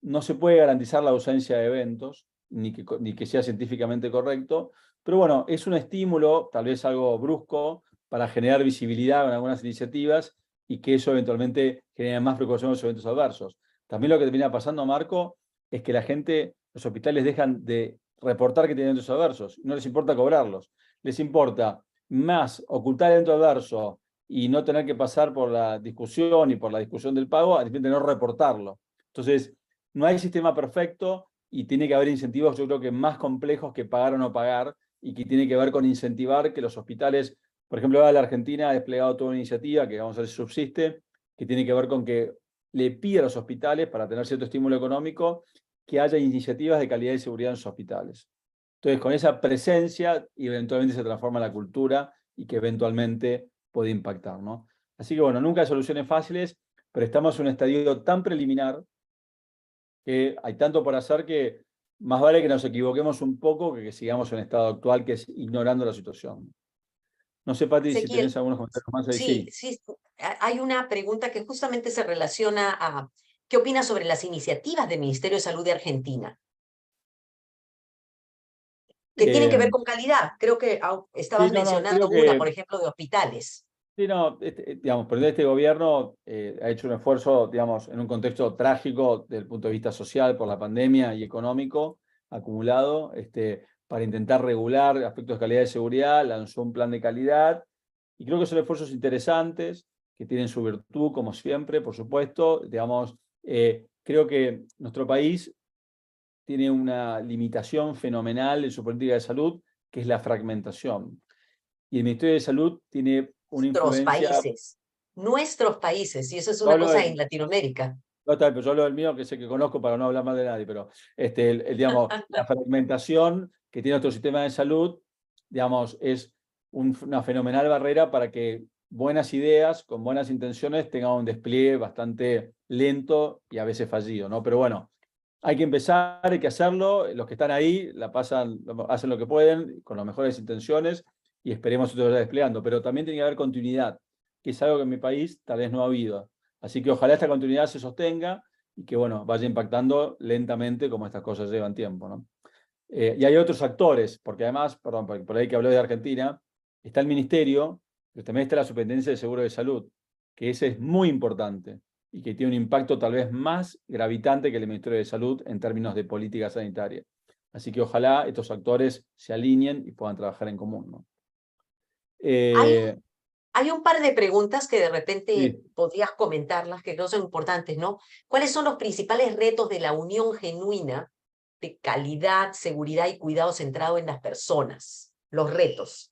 no se puede garantizar la ausencia de eventos, ni que sea científicamente correcto, pero bueno, es un estímulo, tal vez algo brusco, para generar visibilidad en algunas iniciativas y que eso eventualmente genere más preocupación de los eventos adversos. También lo que termina pasando, Marco, es que los hospitales dejan de reportar que tienen eventos adversos, no les importa cobrarlos, les importa más ocultar el evento adverso y no tener que pasar por la discusión y por la discusión del pago, a repente no reportarlo. Entonces, no hay sistema perfecto y tiene que haber incentivos, yo creo que más complejos que pagar o no pagar, y que tiene que ver con incentivar que los hospitales, por ejemplo, ahora la Argentina ha desplegado toda una iniciativa que vamos a ver si subsiste, que tiene que ver con que le pide a los hospitales, para tener cierto estímulo económico, que haya iniciativas de calidad y seguridad en sus hospitales. Entonces, con esa presencia, eventualmente se transforma la cultura y que eventualmente puede impactar, ¿no? Así que bueno, nunca hay soluciones fáciles, pero estamos en un estadio tan preliminar que hay tanto por hacer que más vale que nos equivoquemos un poco que sigamos en el estado actual, que es ignorando la situación. No sé, Pati, si Ezequiel, tenés algunos comentarios más ahí. sí, Sí. sí, hay una pregunta que justamente se relaciona a ¿qué opinas sobre las iniciativas del Ministerio de Salud de Argentina? Que tienen que ver Eh, con calidad. Creo que sí, estabas no, mencionando creo una, que por ejemplo, de hospitales. sí, no, digamos, pero este gobierno ha hecho un esfuerzo, digamos, en un contexto trágico desde el punto de vista social por la pandemia y económico acumulado, para intentar regular aspectos de calidad y seguridad, lanzó un plan de calidad y creo que son esfuerzos interesantes que tienen su virtud, como siempre, por supuesto. Digamos, creo que nuestro país tiene una limitación fenomenal en su política de salud, que es la fragmentación. Y el Ministerio de Salud tiene una influencia. Nuestros países, y eso es Yo una hablo cosa del, en Latinoamérica. no, está bien, pero yo hablo del mío, que sé que conozco para no hablar mal de nadie, pero digamos, la fragmentación que tiene nuestro sistema de salud, digamos, es una fenomenal barrera para que buenas ideas, con buenas intenciones, tengan un despliegue bastante lento y a veces fallido, ¿no? Pero bueno, hay que empezar, hay que hacerlo. Los que están ahí la pasan, hacen lo que pueden, con las mejores intenciones, y esperemos que esto vaya desplegando. Pero también tiene que haber continuidad, que es algo que en mi país tal vez no ha habido. Así que ojalá esta continuidad se sostenga y que, bueno, vaya impactando lentamente como estas cosas llevan tiempo, ¿no? Y hay otros actores, porque además, perdón, por ahí que hablé de Argentina, está el Ministerio, pero también está la Superintendencia de Seguro de Salud, que ese es muy importante y que tiene un impacto tal vez más gravitante que el Ministerio de Salud en términos de política sanitaria. Así que ojalá estos actores se alineen y puedan trabajar en común, ¿no? Hay, Eh, hay un par de preguntas que de repente sí. podrías comentarlas, que creo son importantes, ¿no? ¿Cuáles son los principales retos de la unión genuina de calidad, seguridad y cuidado centrado en las personas? Los retos.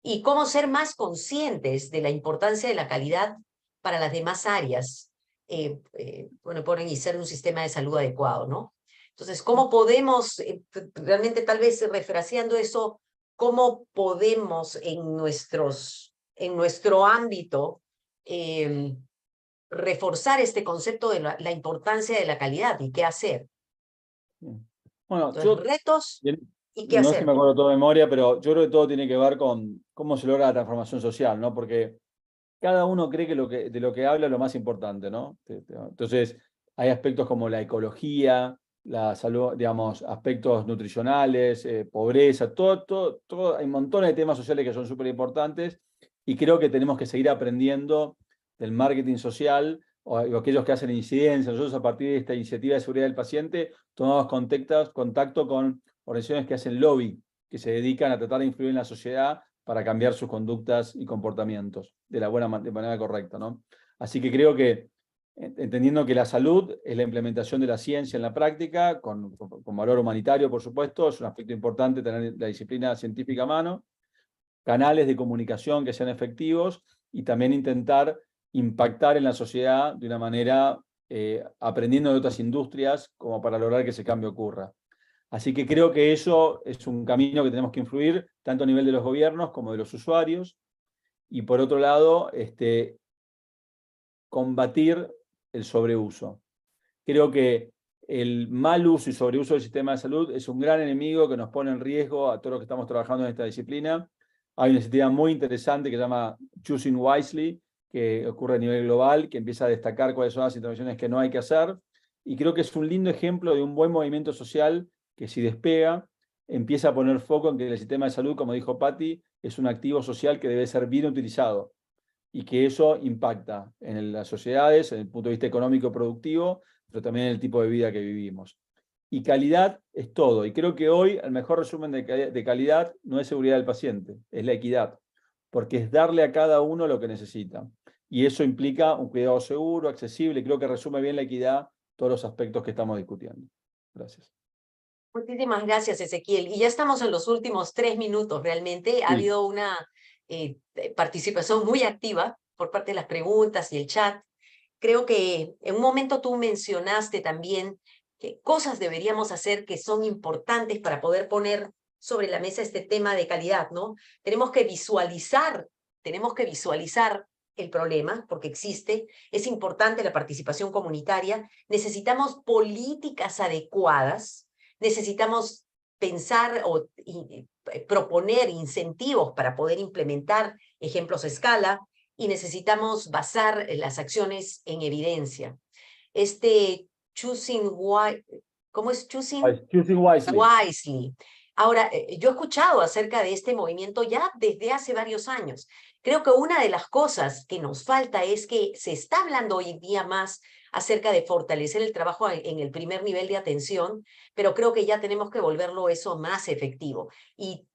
Y cómo ser más conscientes de la importancia de la calidad para las demás áreas, bueno, ponen y ser un sistema de salud adecuado, ¿no? Entonces, ¿cómo podemos, realmente tal vez refraseando eso, cómo podemos en nuestro ámbito reforzar este concepto de la importancia de la calidad y qué hacer? Bueno, Entonces, retos bien, y qué no es que hacer. me acuerdo todo de memoria, pero yo creo que todo tiene que ver con cómo se logra la transformación social, ¿no? Porque cada uno cree que, de lo que habla es lo más importante, ¿no? Entonces, hay aspectos como la ecología, la salud, digamos, aspectos nutricionales, pobreza, hay montones de temas sociales que son súper importantes y creo que tenemos que seguir aprendiendo del marketing social o aquellos que hacen incidencia. Nosotros, a partir de esta iniciativa de seguridad del paciente, tomamos contacto con organizaciones que hacen lobby, que se dedican a tratar de influir en la sociedad para cambiar sus conductas y comportamientos de manera correcta, ¿no? Así que creo que, entendiendo que la salud es la implementación de la ciencia en la práctica, con valor humanitario, por supuesto, es un aspecto importante tener la disciplina científica a mano, canales de comunicación que sean efectivos y también intentar impactar en la sociedad de una manera aprendiendo de otras industrias como para lograr que ese cambio ocurra. Así que creo que eso es un camino que tenemos que influir tanto a nivel de los gobiernos como de los usuarios. Y por otro lado, combatir el sobreuso. Creo que el mal uso y sobreuso del sistema de salud es un gran enemigo que nos pone en riesgo a todos los que estamos trabajando en esta disciplina. Hay una iniciativa muy interesante que se llama Choosing Wisely, que ocurre a nivel global, que empieza a destacar cuáles son las intervenciones que no hay que hacer y creo que es un lindo ejemplo de un buen movimiento social que si despega, empieza a poner foco en que el sistema de salud, como dijo Patti, es un activo social que debe ser bien utilizado y que eso impacta en las sociedades, en el punto de vista económico productivo, pero también en el tipo de vida que vivimos. Y calidad es todo. Y creo que hoy el mejor resumen de calidad no es seguridad del paciente, es la equidad, porque es darle a cada uno lo que necesita. Y eso implica un cuidado seguro, accesible, y creo que resume bien la equidad todos los aspectos que estamos discutiendo. Gracias. Muchísimas gracias, Ezequiel. Y ya estamos en los últimos 3 minutos, realmente. Ha Sí. habido una participación muy activa por parte de las preguntas y el chat. Creo que en un momento tú mencionaste también qué cosas deberíamos hacer que son importantes para poder poner sobre la mesa este tema de calidad, ¿no? Tenemos que visualizar el problema, porque existe, es importante la participación comunitaria, necesitamos políticas adecuadas, necesitamos pensar o proponer incentivos para poder implementar ejemplos a escala, y necesitamos basar las acciones en evidencia. ¿Cómo es choosing? Choosing wisely. Wisely. Ahora, yo he escuchado acerca de este movimiento ya desde hace varios años. Creo que una de las cosas que nos falta es que se está hablando hoy en día más acerca de fortalecer el trabajo en el primer nivel de atención, pero creo que ya tenemos que volverlo eso más efectivo. Y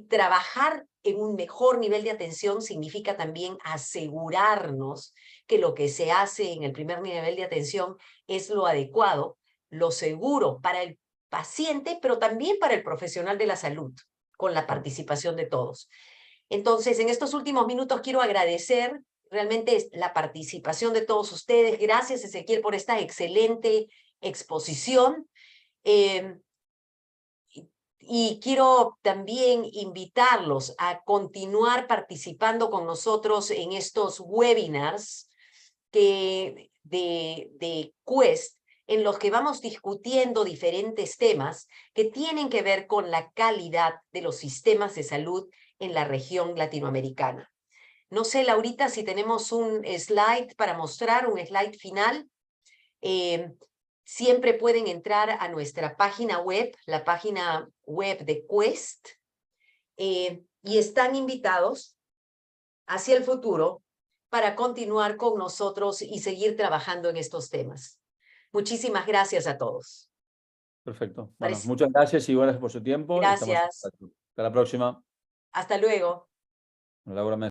trabajar en un mejor nivel de atención significa también asegurarnos que lo que se hace en el primer nivel de atención es lo adecuado, lo seguro para el paciente, pero también para el profesional de la salud, con la participación de todos. Entonces, en estos últimos minutos quiero agradecer realmente la participación de todos ustedes. Gracias, Ezequiel, por esta excelente exposición. Y quiero también invitarlos a continuar participando con nosotros en estos webinars de Quest, en los que vamos discutiendo diferentes temas que tienen que ver con la calidad de los sistemas de salud en la región latinoamericana. No sé, Laurita, si tenemos un slide para mostrar, un slide final. Siempre pueden entrar a nuestra página web, la página web de Quest, y están invitados hacia el futuro para continuar con nosotros y seguir trabajando en estos temas. Muchísimas gracias a todos. Perfecto. Bueno, muchas gracias y gracias por su tiempo. Gracias. Hasta la próxima. Hasta luego. Laura